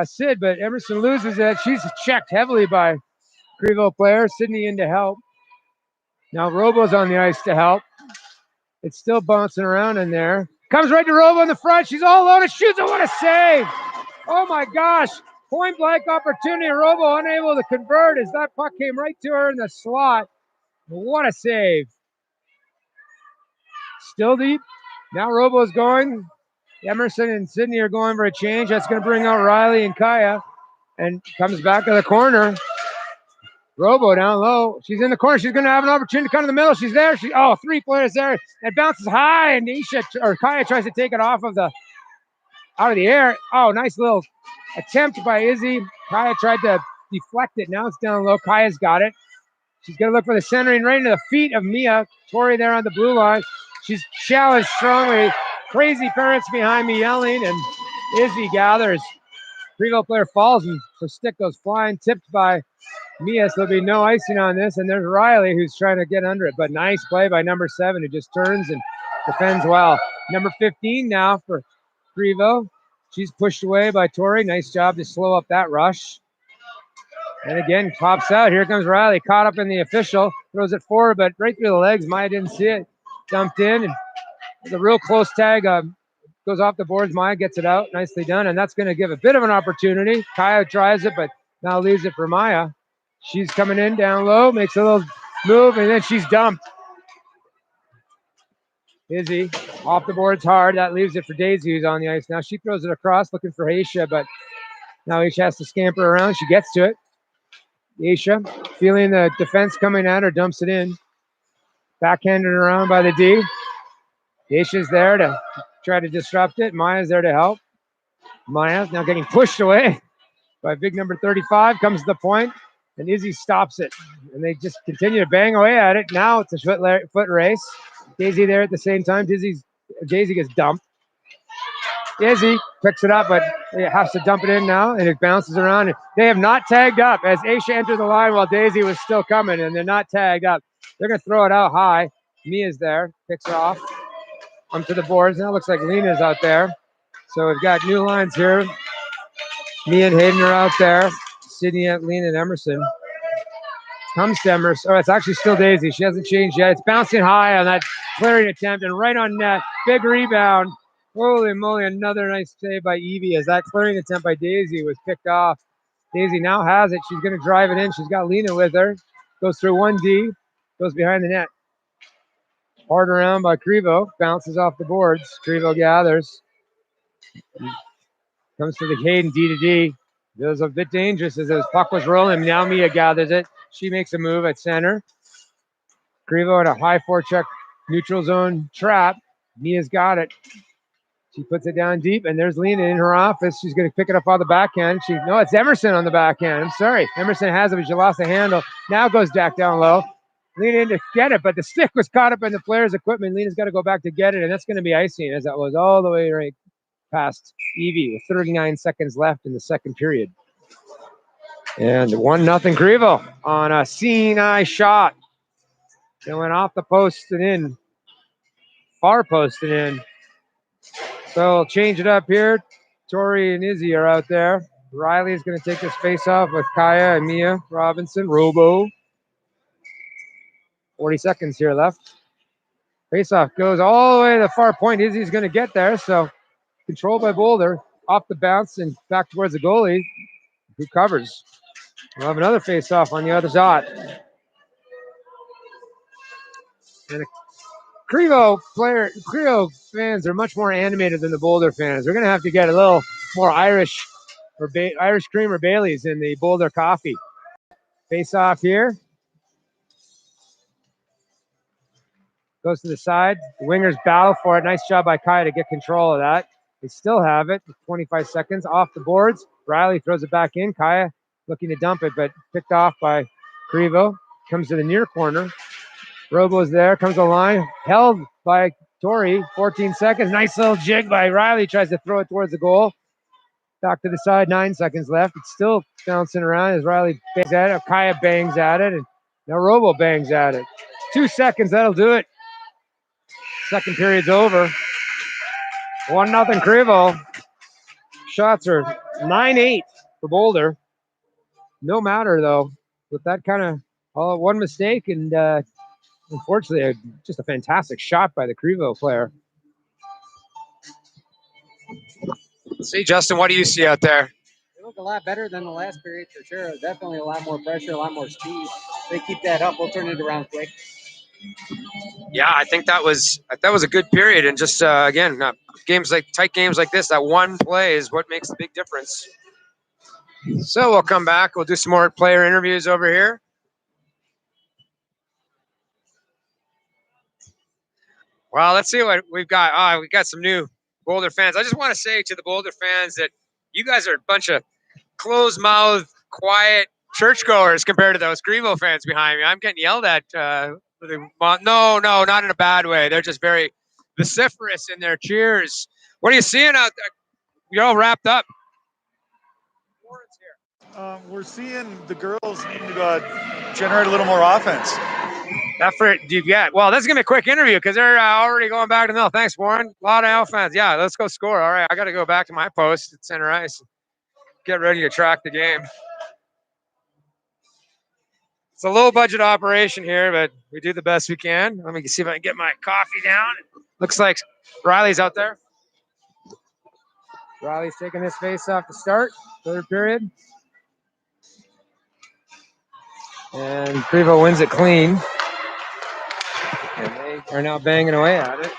Speaker 1: Sid, but Emerson loses it. She's checked heavily by Krivo player. Sydney in to help. Now Robo's on the ice to help. It's still bouncing around in there. Comes right to Robo in the front. She's all alone and shoots it. What a save! Oh my gosh. Point blank opportunity. Robo unable to convert as that puck came right to her in the slot. What a save. Still deep. Now Robo's going. Emerson and Sydney are going for a change. That's going to bring out Riley and Kaya. And comes back to the corner. Robo down low. She's in the corner. She's going to have an opportunity to come to the middle. She's there. 3 players there. It bounces high, and Kaya tries to take it out of the air. Oh, nice little attempt by Izzy. Kaya tried to deflect it. Now it's down low. Kaya's got it. She's going to look for the centering right into the feet of Mia. Tori there on the blue line. She's challenged strongly. Crazy parents behind me yelling, and Izzy gathers. Krivo player falls, and her stick goes flying, tipped by Mia, so there'll be no icing on this. And there's Riley who's trying to get under it. But nice play by number 7, who just turns and defends well. Number 15 now for Krivo. She's pushed away by Tori. Nice job to slow up that rush. And again, pops out. Here comes Riley, caught up in the official. Throws it forward, but right through the legs. Maya didn't see it. Dumped in. And the real close tag goes off the boards. Maya gets it out. Nicely done. And that's going to give a bit of an opportunity. Kaya tries it, but now leaves it for Maya. She's coming in down low, makes a little move, and then she's dumped. Izzy off the boards hard. That leaves it for Daisy, who's on the ice now. She throws it across, looking for Aisha, but now Aisha has to scamper around. She gets to it. Aisha, feeling the defense coming at her, dumps it in. Backhanded around by the D. Aisha's there to try to disrupt it. Maya's there to help. Maya's now getting pushed away by big number 35. Comes to the point, and Izzy stops it. And they just continue to bang away at it. Now it's a foot race. Daisy there at the same time. Daisy gets dumped. Izzy picks it up, but it has to dump it in now, and it bounces around. They have not tagged up as Aisha entered the line while Daisy was still coming, and they're not tagged up. They're going to throw it out high. Mia's there, picks it off. Onto the boards. Now it looks like Lena's out there. So we've got new lines here. Mia and Hayden are out there. Sydney, Lena, and Emerson. Comes to Emerson. Oh, it's actually still Daisy. She hasn't changed yet. It's bouncing high on that clearing attempt and right on net. Big rebound. Holy moly, another nice save by Evie as that clearing attempt by Daisy was picked off. Daisy now has it. She's going to drive it in. She's got Lena with her. Goes through 1D. Goes behind the net. Hard around by Krivo. Bounces off the boards. Krivo gathers. Comes to the Hayden D to D. It was a bit dangerous as the puck was rolling. Now Mia gathers it. She makes a move at center. Krivo in a high forecheck neutral zone trap. Mia's got it. She puts it down deep, and there's Lena in her office. She's going to pick it up on the backhand. No, it's Emerson on the backhand. I'm sorry. Emerson has it, but she lost the handle. Now goes back down low. Lena in to get it, but the stick was caught up in the player's equipment. Lena's got to go back to get it, and that's going to be icing as that was all the way right past Evie with 39 seconds left in the second period. And 1-0 Krivo on a seeing eye shot. It went off the post and in. Far post and in. So we'll change it up here. Tori and Izzy are out there. Riley is going to take this face off with Kaya and Mia Robinson. Robo. 40 seconds here left. Face-off goes all the way to the far point. Izzy's going to get there, so controlled by Boulder. Off the bounce and back towards the goalie, who covers. We'll have another face-off on the other dot. And Krivo fans are much more animated than the Boulder fans. We're going to have to get a little more Irish Irish cream or Bailey's in the Boulder coffee. Face-off here. Goes to the side. The wingers battle for it. Nice job by Kaya to get control of that. They still have it. 25 seconds off the boards. Riley throws it back in. Kaya looking to dump it, but picked off by Krivo. Comes to the near corner. Robo's there. Comes the line. Held by Tori. 14 seconds. Nice little jig by Riley. Tries to throw it towards the goal. Back to the side. 9 seconds left. It's still bouncing around as Riley bangs at it. Kaya bangs at it. And now Robo bangs at it. 2 seconds. That'll do it. Second period's over. 1-0 Krivo. Shots are 9-8 for Boulder. No matter though, with that kind of one mistake and unfortunately just a fantastic shot by the Krivo player.
Speaker 5: See, Justin, what do you see out there?
Speaker 4: They look a lot better than the last period for sure. Definitely a lot more pressure, a lot more speed. They keep that up, we'll turn it around quick.
Speaker 5: Yeah, I think that was a good period, and just again, tight games like this, that one play is what makes the big difference. So we'll come back. We'll do some more player interviews over here. Well, let's see what we've got. We've got some new Boulder fans. I just want to say to the Boulder fans that you guys are a bunch of closed-mouthed, quiet churchgoers compared to those Krivo fans behind me. I'm getting yelled at. No, not in a bad way. They're just very vociferous in their cheers. What are you seeing out there? You're all wrapped up.
Speaker 6: We're seeing the girls need to generate a little more offense.
Speaker 5: Effort, well, this is going to be a quick interview because they're already going back to nil. Thanks, Warren. A lot of offense. Yeah, let's go score. All right, I got to go back to my post at center ice. Get ready to track the game. It's a low-budget operation here, but we do the best we can. Let me see if I can get my coffee down. Looks like Riley's out there.
Speaker 1: Riley's taking this face off to start, third period. And Krivo wins it clean. And they are now banging away at it.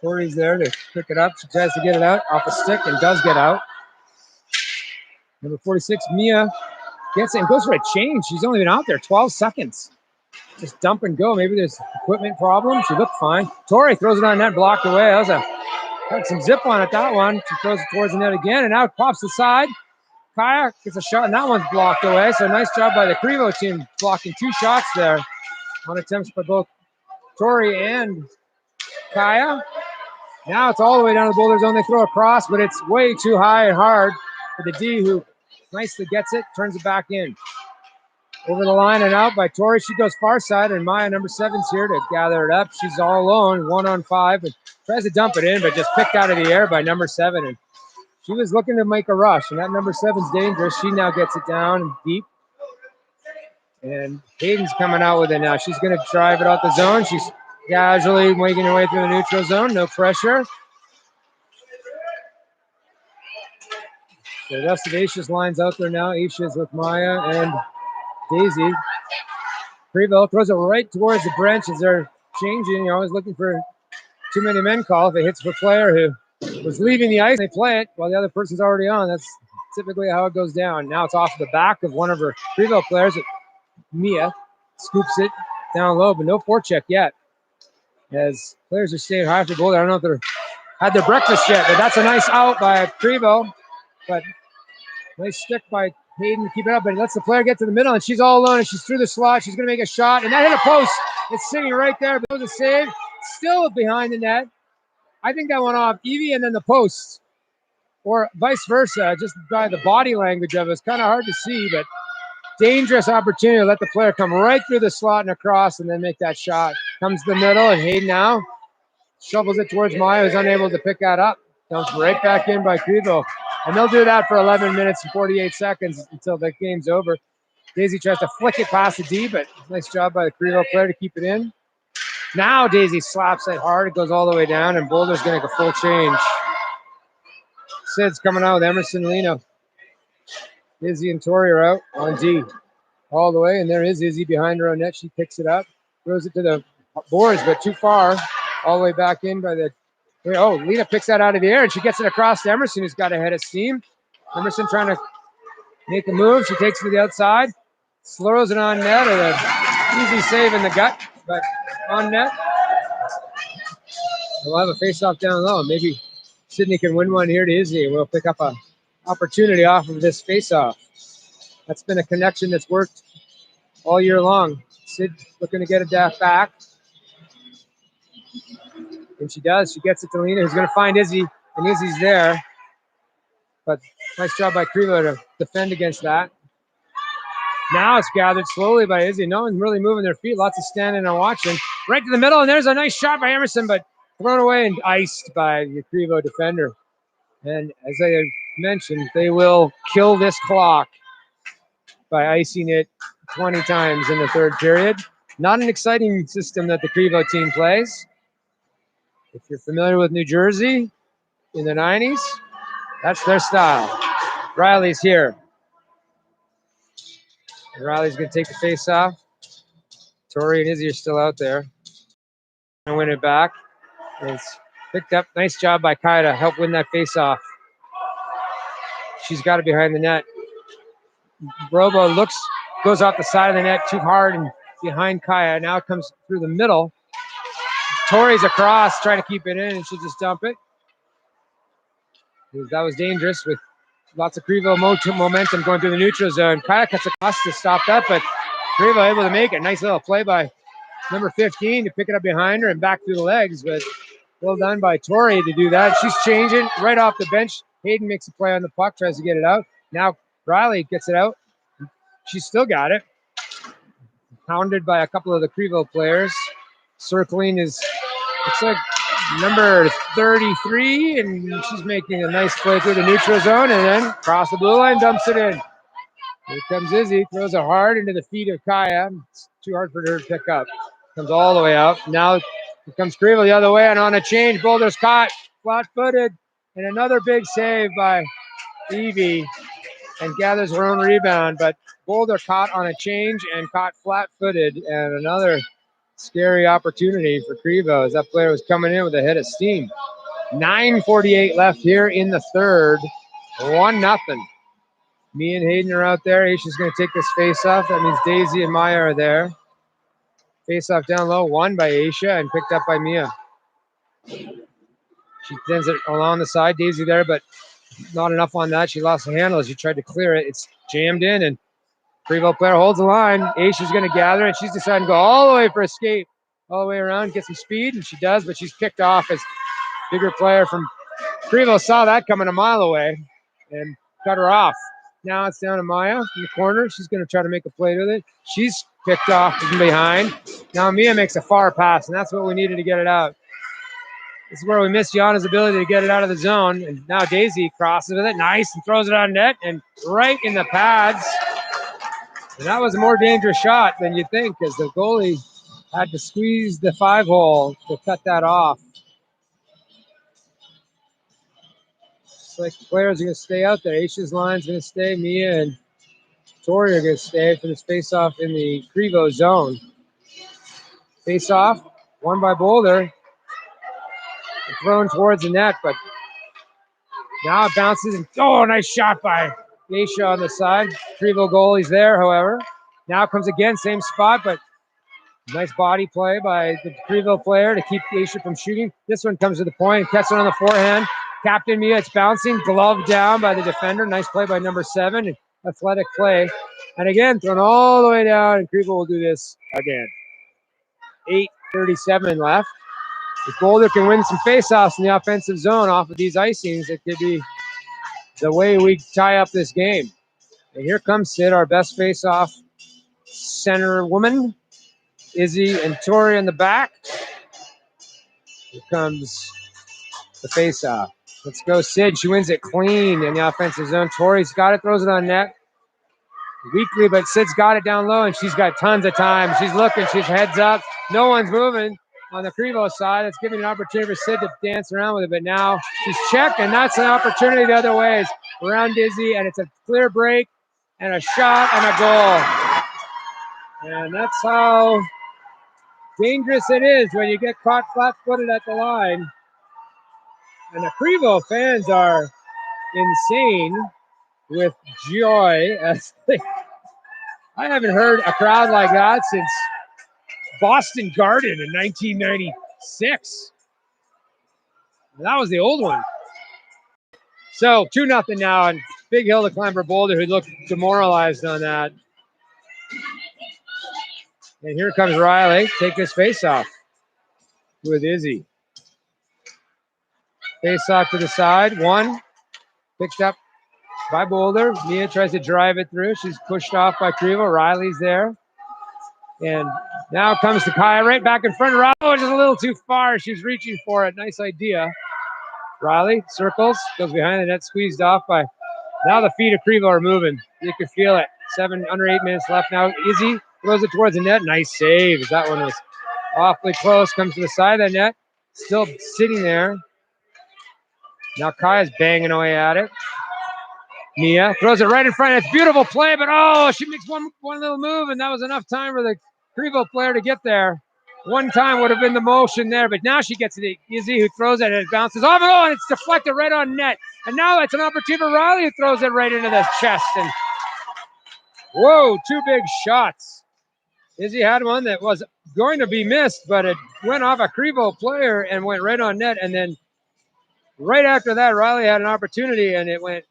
Speaker 1: Tori's there to pick it up. She tries to get it out off a stick and does get out. Number 46, Mia, gets it and goes for a change. She's only been out there 12 seconds. Just dump and go. Maybe there's equipment problem. She looked fine. Tori throws it on net, blocked away. Had some zip on it, that one. She throws it towards the net again, and now it pops the side. Kaya gets a shot, and that one's blocked away. So nice job by the Krivo team blocking 2 shots there on attempts by both Tori and Kaya. Now it's all the way down to the Boulder zone. They throw a cross, but it's way too high and hard for the D, who nicely gets it, turns it back in. Over the line and out by Tori. She goes far side, and Maya, number 7's here to gather it up. She's all alone, 1-on-5, and tries to dump it in, but just picked out of the air by number 7. And she was looking to make a rush, and that number 7's dangerous. She now gets it down and deep. And Hayden's coming out with it now. She's going to drive it out the zone. She's casually making her way through the neutral zone. No pressure. The rest of Aisha's lines out there now. Aisha's with Maya and Daisy. Krivo throws it right towards the bench as they're changing. You're always looking for too many men call. If it hits for a player who was leaving the ice, they play it while the other person's already on. That's typically how it goes down. Now it's off the back of one of her Krivo players. Mia scoops it down low, but no forecheck yet. As players are staying high for Boulder. I don't know if they're had their breakfast yet, but that's a nice out by Krivo. But nice stick by Hayden to keep it up, but he lets the player get to the middle, and she's all alone, and she's through the slot. She's going to make a shot, and that hit a post. It's sitting right there, but it was a save. Still behind the net. I think that went off Evie and then the post, or vice versa, just by the body language of it. It's kind of hard to see, but dangerous opportunity to let the player come right through the slot and across and then make that shot. Comes to the middle, and Hayden now shovels it towards Maya, who's unable to pick that up. Comes right back in by Krivo. And they'll do that for 11 minutes and 48 seconds until the game's over. Daisy tries to flick it past the D, but nice job by the Krivo player to keep it in. Now Daisy slaps it hard. It goes all the way down, and Boulder's going to go full change. Sid's coming out with Emerson Lena. Izzy and Tori are out on D all the way, and there is Izzy behind her own net. She picks it up, throws it to the boards, but too far, all the way back in by the. Oh, Lena picks that out of the air, and she gets it across to Emerson, who's got a head of steam. Emerson trying to make a move. She takes it to the outside, throws it on net, and an easy save in the gut, but on net. We'll have a face-off down low. Maybe Sydney can win one here to Izzy, and we'll pick up an opportunity off of this face-off. That's been a connection that's worked all year long. Sid looking to get a dash back. And she does. She gets it to Lena, who's going to find Izzy, and Izzy's there. But nice job by Krivo to defend against that. Now it's gathered slowly by Izzy. No one's really moving their feet. Lots of standing and watching. Right to the middle, and there's a nice shot by Emerson, but thrown away and iced by the Krivo defender. And as I mentioned, they will kill this clock by icing it 20 times in the third period. Not an exciting system that the Krivo team plays. If you're familiar with New Jersey in the 90s, that's their style. Riley's here. And Riley's going to take the face off. Tori and Izzy are still out there. And win it back. It's picked up. Nice job by Kai to help win that face off. She's got it behind the net. Robo goes off the side of the net too hard and behind Kaya. Now it comes through the middle. Tori's across, trying to keep it in, and she'll just dump it. That was dangerous with lots of Krivo momentum going through the neutral zone. Kaya cuts across to stop that, but Krivo able to make it. Nice little play by number 15 to pick it up behind her and back through the legs, but well done by Tori to do that. She's changing right off the bench. Hayden makes a play on the puck, tries to get it out. Now Riley gets it out. She's still got it. Pounded by a couple of the Krivo players. Circling is, looks like number 33, and she's making a nice play through the neutral zone, and then across the blue line, dumps it in. Here comes Izzy, throws it hard into the feet of Kaya. It's too hard for her to pick up. Comes all the way out. Now here comes Krivo the other way, and on a change, Boulder's caught flat-footed, and another big save by Evie, and gathers her own rebound, but Boulder caught on a change and caught flat-footed, and another scary opportunity for Krivo as that player was coming in with a head of steam. 9:48 left here in the third. 1-0. Me and Hayden are out there. Aisha's going to take this face-off. That means Daisy and Maya are there. Face-off down low, won by Aisha and picked up by Mia. She sends it along the side. Daisy there, but not enough on that. She lost the handle as she tried to clear it. It's jammed in, and Krivo player holds the line. Aisha's going to gather, and she's deciding to go all the way for a skate, all the way around, get some speed, and she does, but she's picked off as bigger player from Krivo saw that coming a mile away and cut her off. Now it's down to Maya in the corner. She's going to try to make a play with it. She's picked off from behind. Now Mia makes a far pass, and that's what we needed to get it out. This is where we missed Yana's ability to get it out of the zone. And now Daisy crosses with it. Nice, and throws it on net and right in the pads. And that was a more dangerous shot than you think, because the goalie had to squeeze the 5-hole to cut that off. Looks like the players are going to stay out there. Aisha's line's going to stay. Mia and Tori are going to stay for this face-off in the Krivo zone. Face-off, won by Boulder. Thrown towards the net, but now it bounces. And, oh, nice shot by Aisha on the side. Krivo goalie's there, however. Now comes again, same spot, but nice body play by the Krivo player to keep Aisha from shooting. This one comes to the point, catches it on the forehand. Captain Mia, it's bouncing, glove down by the defender. Nice play by number 7, athletic play. And again, thrown all the way down, and Krivo will do this again. 8:37 left. If Boulder can win some faceoffs in the offensive zone off of these icings, it could be the way we tie up this game. And here comes Sid, our best faceoff center woman. Izzy and Tori in the back. Here comes the faceoff. Let's go, Sid. She wins it clean in the offensive zone. Tori's got it, throws it on net. Weakly, but Sid's got it down low, and she's got tons of time. She's looking, she's heads up. No one's moving on the Krivo side. It's giving an opportunity for Sid to dance around with it, but now she's checked, and that's an opportunity the other way is around Izzy, and it's a clear break and a shot and a goal. And that's how dangerous it is when you get caught flat-footed at the line. And the Krivo fans are insane with joy as I haven't heard a crowd like that since Boston Garden in 1996. That was the old one. So 2-0 now, and big hill to climb for Boulder, who looked demoralized on that. And here comes Riley, take this face-off with Izzy. Face-off to the side, one, picked up by Boulder. Mia tries to drive it through. She's pushed off by Krivo. Riley's there. And now comes to Kaya right back in front of Riley, just a little too far. She's reaching for it. Nice idea. Riley circles, goes behind the net, squeezed off by. Now the feet of Krivo are moving. You can feel it. Under 8 minutes left now. Izzy throws it towards the net. Nice save. That one was awfully close. Comes to the side of the net. Still sitting there. Now Kaya's banging away at it. Mia throws it right in front. It's beautiful play, but oh, she makes one little move, and that was enough time for the Krivo player to get there. One time would have been the motion there, but now she gets it. Izzy who throws it and it bounces off and oh, and it's deflected right on net. And now it's an opportunity for Riley who throws it right into the chest. And whoa, 2 big shots. Izzy had one that was going to be missed, but it went off a Krivo player and went right on net. And then right after that, Riley had an opportunity and it went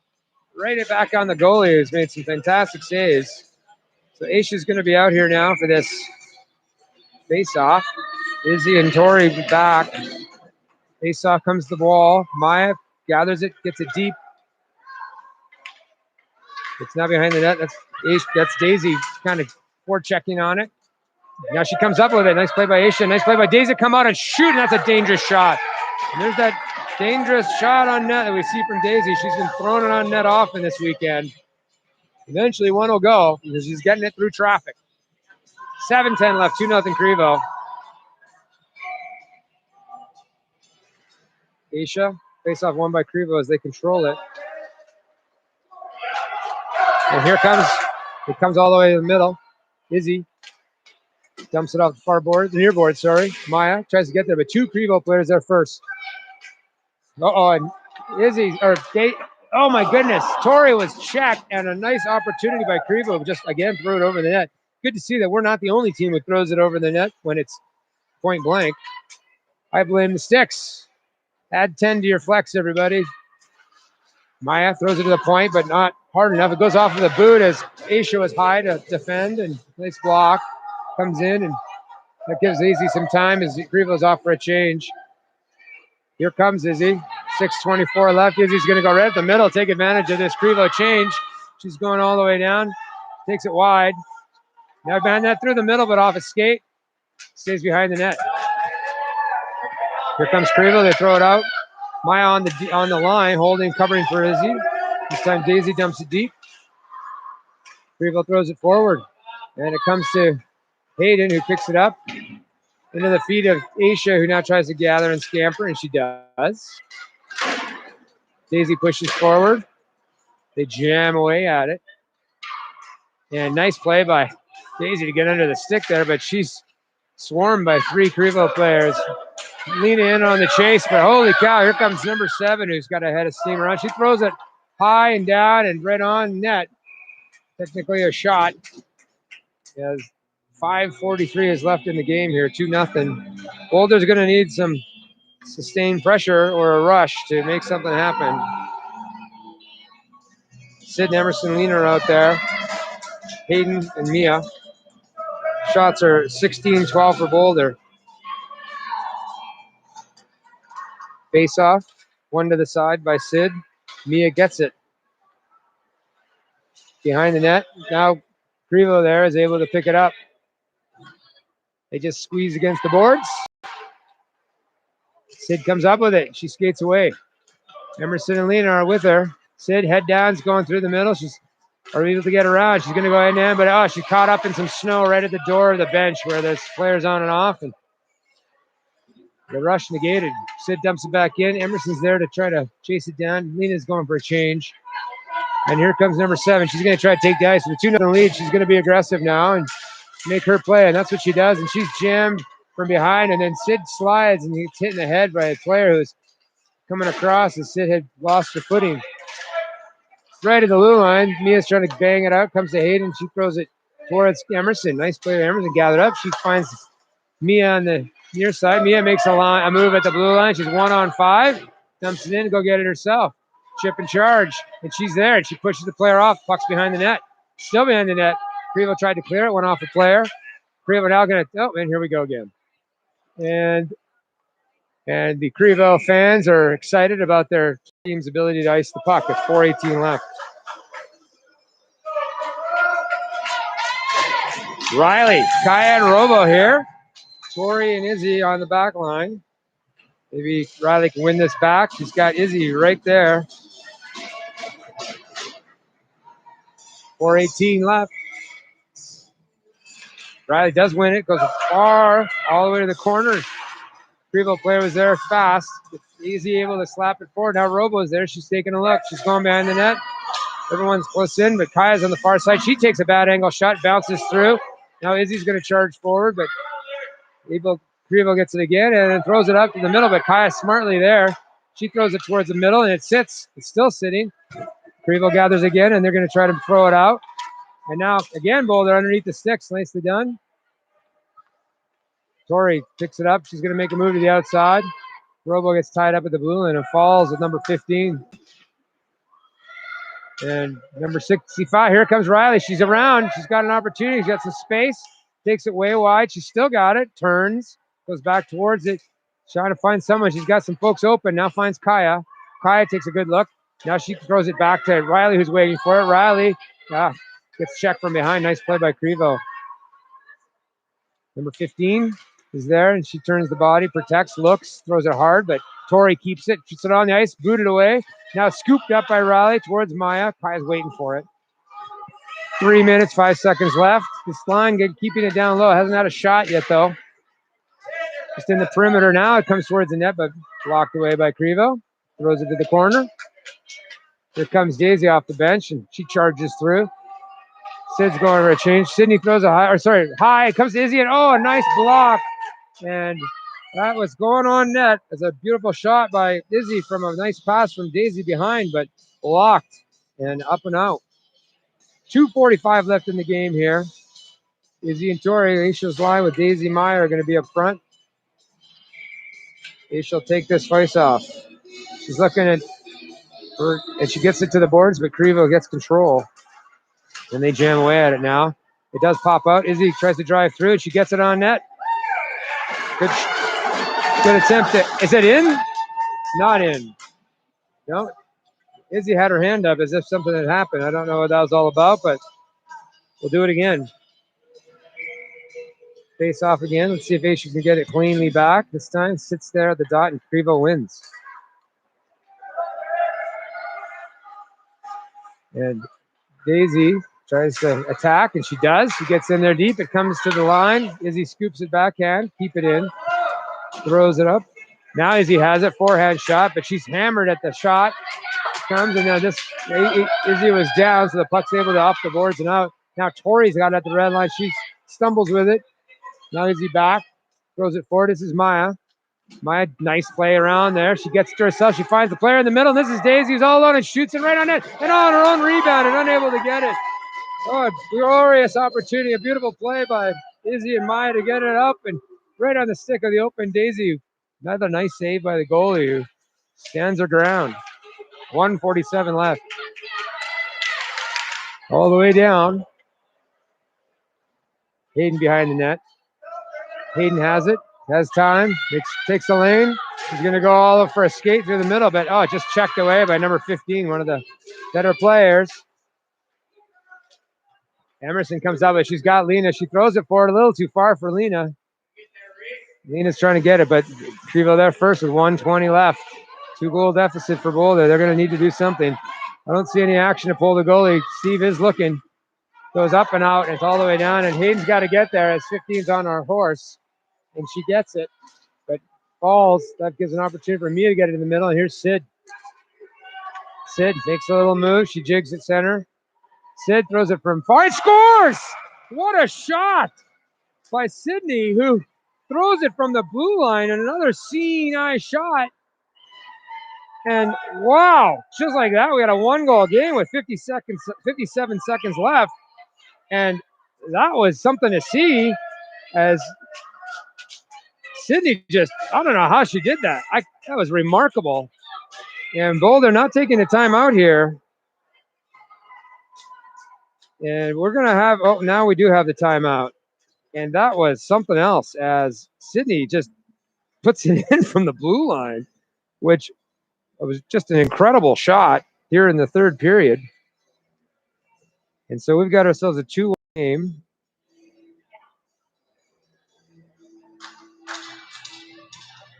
Speaker 1: right back on the goalie, who's made some fantastic saves. So Aisha's going to be out here now for this face-off. Izzy and Tori back. Face-off comes to the wall. Maya gathers it, gets it deep. It's now behind the net. That's Daisy kind of forechecking on it. Now she comes up with it. Nice play by Aisha. Nice play by Daisy. Come out and shoot, and that's a dangerous shot. And there's that dangerous shot on net that we see from Daisy. She's been throwing it on net often this weekend. Eventually one will go because she's getting it through traffic. 7:10 left, 2-0 Krivo. Aisha, face off won by Krivo as they control it. And it comes all the way to the middle. Izzy dumps it off the near board, sorry. Maya tries to get there, but 2 Krivo players there first. And Izzy, oh my goodness. Tori was checked and a nice opportunity by Krivo, just again threw it over the net. Good to see that we're not the only team who throws it over the net when it's point blank. I blame the sticks. Add 10 to your flex, everybody. Maya throws it to the point, but not hard enough. It goes off of the boot as Aisha was high to defend, and nice block. Comes in, and that gives Izzy some time as Krivo's off for a change. Here comes Izzy. 6:24 left. Izzy's going to go right up the middle, take advantage of this Krivo change. She's going all the way down. Takes it wide. Now behind that through the middle, but off a skate. Stays behind the net. Here comes Krivo. They throw it out. Maya on the line, covering for Izzy. This time Daisy dumps it deep. Krivo throws it forward. And it comes to Hayden, who picks it up into the feet of Aisha, who now tries to gather and scamper, and she does. Daisy pushes forward. They jam away at it. And nice play by Daisy to get under the stick there, but she's swarmed by 3 Krivo players. Leaning in on the chase, but holy cow, here comes number 7, who's got a head of steam around. She throws it high and down and right on net. Technically a shot. As 5:43 is left in the game here, 2-0. Boulder's going to need some sustained pressure or a rush to make something happen. Sid and Emerson Lean are out there. Hayden and Mia. Shots are 16-12 for Boulder. Face off, one to the side by Sid. Mia gets it. Behind the net. Now Krivo there is able to pick it up. They just squeeze against the boards. Sid comes up with it. She skates away. Emerson and Lena are with her. Sid head down, is going through the middle. She's able to get around. She's going to go ahead and end, but she's caught up in some snow right at the door of the bench where there's players on and off. And The rush negated. Sid dumps it back in. Emerson's there to try to chase it down. Lena's going for a change. And here comes number 7. She's going to try to take the ice with a 2-0 lead. She's going to be aggressive now and make her play. And that's what she does. And she's jammed from behind. And then Sid slides and gets hit in the head by a player who's coming across. And Sid had lost her footing. Right at the blue line. Mia's trying to bang it out. Comes to Hayden. She throws it towards Emerson. Nice play. Emerson gathered up. She finds Mia on the near side. Mia makes a move at the blue line. She's 1-on-5. Dumps it in. Go get it herself. Chip and charge. And she's there. And she pushes the player off. Puck's behind the net. Still behind the net. Krivo tried to clear it. Went off a player. Krivo now going to. Oh, and here we go again. And the Krivo fans are excited about their team's ability to ice the puck. With 4:18 left. Riley, Kaya, and Robo here. Tori and Izzy on the back line. Maybe Riley can win this back. She's got Izzy right there. 4:18 left. Riley does win it. Goes far, all the way to the corner. Krivo player was there fast. Easy able to slap it forward. Now Robo's there. She's taking a look. She's going behind the net. Everyone's close in, but Kaya's on the far side. She takes a bad angle shot, bounces through. Now Izzy's going to charge forward, but Krivo gets it again and then throws it up to the middle, but Kaya's smartly there. She throws it towards the middle, and it sits. It's still sitting. Krivo gathers again, and they're going to try to throw it out. And now, again, Boulder underneath the sticks. Nicely done. Tori picks it up. She's going to make a move to the outside. Robo gets tied up at the blue line and falls at number 15. And number 65, here comes Riley. She's around. She's got an opportunity. She's got some space. Takes it way wide. She's still got it. Turns. Goes back towards it. Trying to find someone. She's got some folks open. Now finds Kaya. Kaya takes a good look. Now she throws it back to Riley, who's waiting for it. Riley gets checked from behind. Nice play by Krivo. Number 15 is there, and she turns the body, protects, looks, throws it hard, but Tori keeps it, puts it on the ice, booted away. Now scooped up by Riley towards Maya. Kaya's waiting for it. 3 minutes, 5 seconds left. This line keeping it down low. Hasn't had a shot yet, though. Just in the perimeter now. It comes towards the net, but blocked away by Krivo. Throws it to the corner. Here comes Daisy off the bench, and she charges through. Sid's going for a change. Sydney throws a high. It comes to Izzy, and a nice block. And that was going on net. It's a beautiful shot by Izzy from a nice pass from Daisy behind, but blocked and up and out. 2:45 left in the game here. Izzy and Tori, Aisha's line with Daisy Meyer are going to be up front. Aisha will take this face off. She's looking at her, and she gets it to the boards, but Krivo gets control. And they jam away at it now. It does pop out. Izzy tries to drive through, and she gets it on net. Good attempt. Is it in? Not in. No. Izzy had her hand up as if something had happened. I don't know what that was all about, but we'll do it again. Face off again. Let's see if Aisha can get it cleanly back. This time sits there at the dot, and Krivo wins. And Daisy tries to attack, and she does. She gets in there deep. It comes to the line. Izzy scoops it backhand. Keep it in. Throws it up. Now Izzy has it. Forehand shot, but she's hammered at the shot. Comes, and now Izzy was down, so the puck's able to off the boards and out. Now Tori's got it at the red line. She stumbles with it. Now Izzy back. Throws it forward. This is Maya. Maya, nice play around there. She gets to herself. She finds the player in the middle. This is Daisy, who's all alone and shoots it right on net. And on her own rebound and unable to get it. Oh, a glorious opportunity. A beautiful play by Izzy and Maya to get it up and right on the stick of the open Daisy. Another nice save by the goalie who stands her ground. 1:47 left. All the way down. Hayden behind the net. Hayden has it. Has time. Takes the lane. He's going to go all up for a skate through the middle, but just checked away by number 15, one of the better players. Emerson comes out, but she's got Lena. She throws it forward a little too far for Lena. Lena's trying to get it, but Krivo there first with 1:20 left. 2-goal deficit for Boulder. They're going to need to do something. I don't see any action to pull the goalie. Steve is looking. Goes up and out, and it's all the way down, and Hayden's got to get there as 15's on our horse, and she gets it. But falls, that gives an opportunity for Mia to get it in the middle. And here's Sid. Sid makes a little move. She jigs at center. Sid throws it from far. It scores! What a shot by Sydney, who throws it from the blue line, and another seeing eye shot. And wow, just like that, we got a 1-goal game with 57 seconds left. And that was something to see, as Sydney just, I don't know how she did that. That was remarkable. And Boulder not taking the time out here. And we're going to have, oh, now we do have the timeout. And that was something else, as Sydney just puts it in from the blue line, which was just an incredible shot here in the third period. And so we've got ourselves a 2-1 game.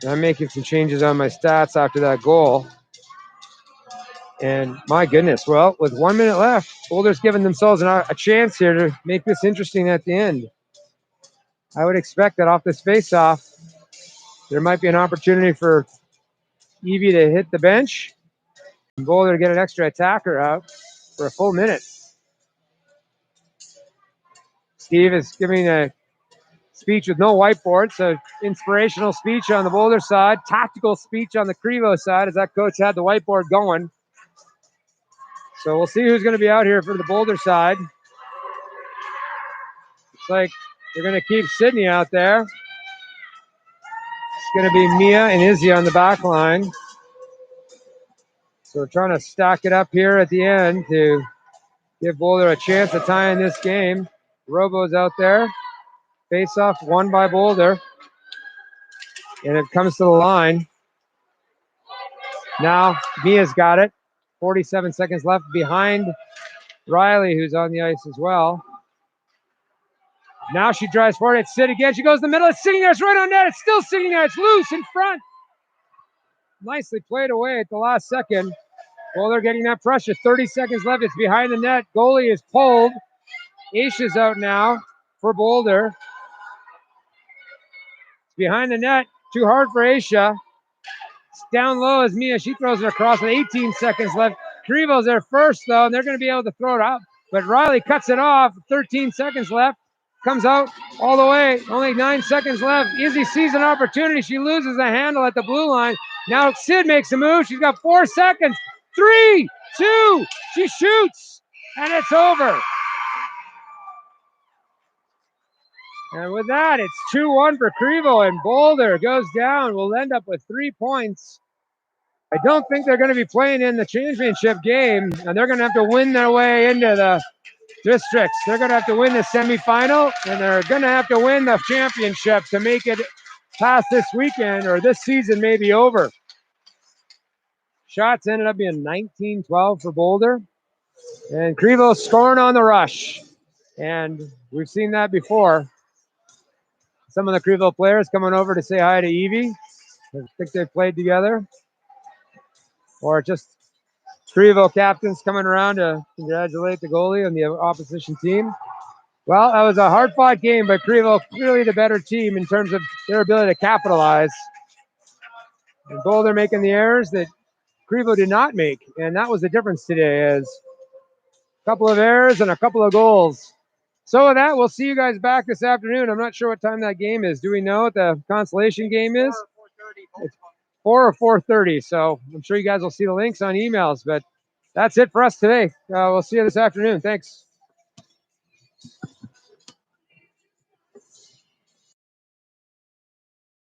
Speaker 1: And I'm making some changes on my stats after that goal. And my goodness, well, with 1 minute left, Boulder's giving themselves a chance here to make this interesting at the end. I would expect that off this face-off, there might be an opportunity for Evie to hit the bench and Boulder to get an extra attacker out for a full minute. Steve is giving a speech with no whiteboard, so inspirational speech on the Boulder side, tactical speech on the Krivo side, as that coach had the whiteboard going. So we'll see who's going to be out here for the Boulder side. Looks like they're going to keep Sydney out there. It's going to be Mia and Izzy on the back line. So we're trying to stack it up here at the end to give Boulder a chance of tying this game. Robo's out there. Face-off won by Boulder. And it comes to the line. Now Mia's got it. 47 seconds left behind Riley, who's on the ice as well. Now she drives forward. It's Sid again. She goes in the middle. It's sitting there. It's right on net. It's still sitting there. It's loose in front. Nicely played away at the last second. Boulder getting that pressure. 30 seconds left. It's behind the net. Goalie is pulled. Aisha's out now for Boulder. It's behind the net. Too hard for Aisha. It's down low as Mia. She throws it across with 18 seconds left. Krivo's there first, though, and they're going to be able to throw it out. But Riley cuts it off. 13 seconds left. Comes out all the way. Only 9 seconds left. Izzy sees an opportunity. She loses the handle at the blue line. Now Sid makes a move. She's got 4 seconds. 3, 2. She shoots, and it's over. And with that, it's 2-1 for Krivo, and Boulder goes down. We'll end up with 3 points. I don't think they're going to be playing in the championship game, and they're going to have to win their way into the districts. They're going to have to win the semifinal, and they're going to have to win the championship to make it past this weekend, or this season may be over. Shots ended up being 19-12 for Boulder, and Krivo scoring on the rush. And we've seen that before. Some of the Krivo players coming over to say hi to Evie. I think they played together. Or just Krivo captains coming around to congratulate the goalie on the opposition team. Well, that was a hard-fought game, but Krivo clearly the better team in terms of their ability to capitalize. And Boulder making the errors that Krivo did not make, and that was the difference today, as a couple of errors and a couple of goals. So with that, we'll see you guys back this afternoon. I'm not sure what time that game is. Do we know what the consolation game is? 4 or 4:30. So I'm sure you guys will see the links on emails, but that's it for us today. We'll see you this afternoon. Thanks.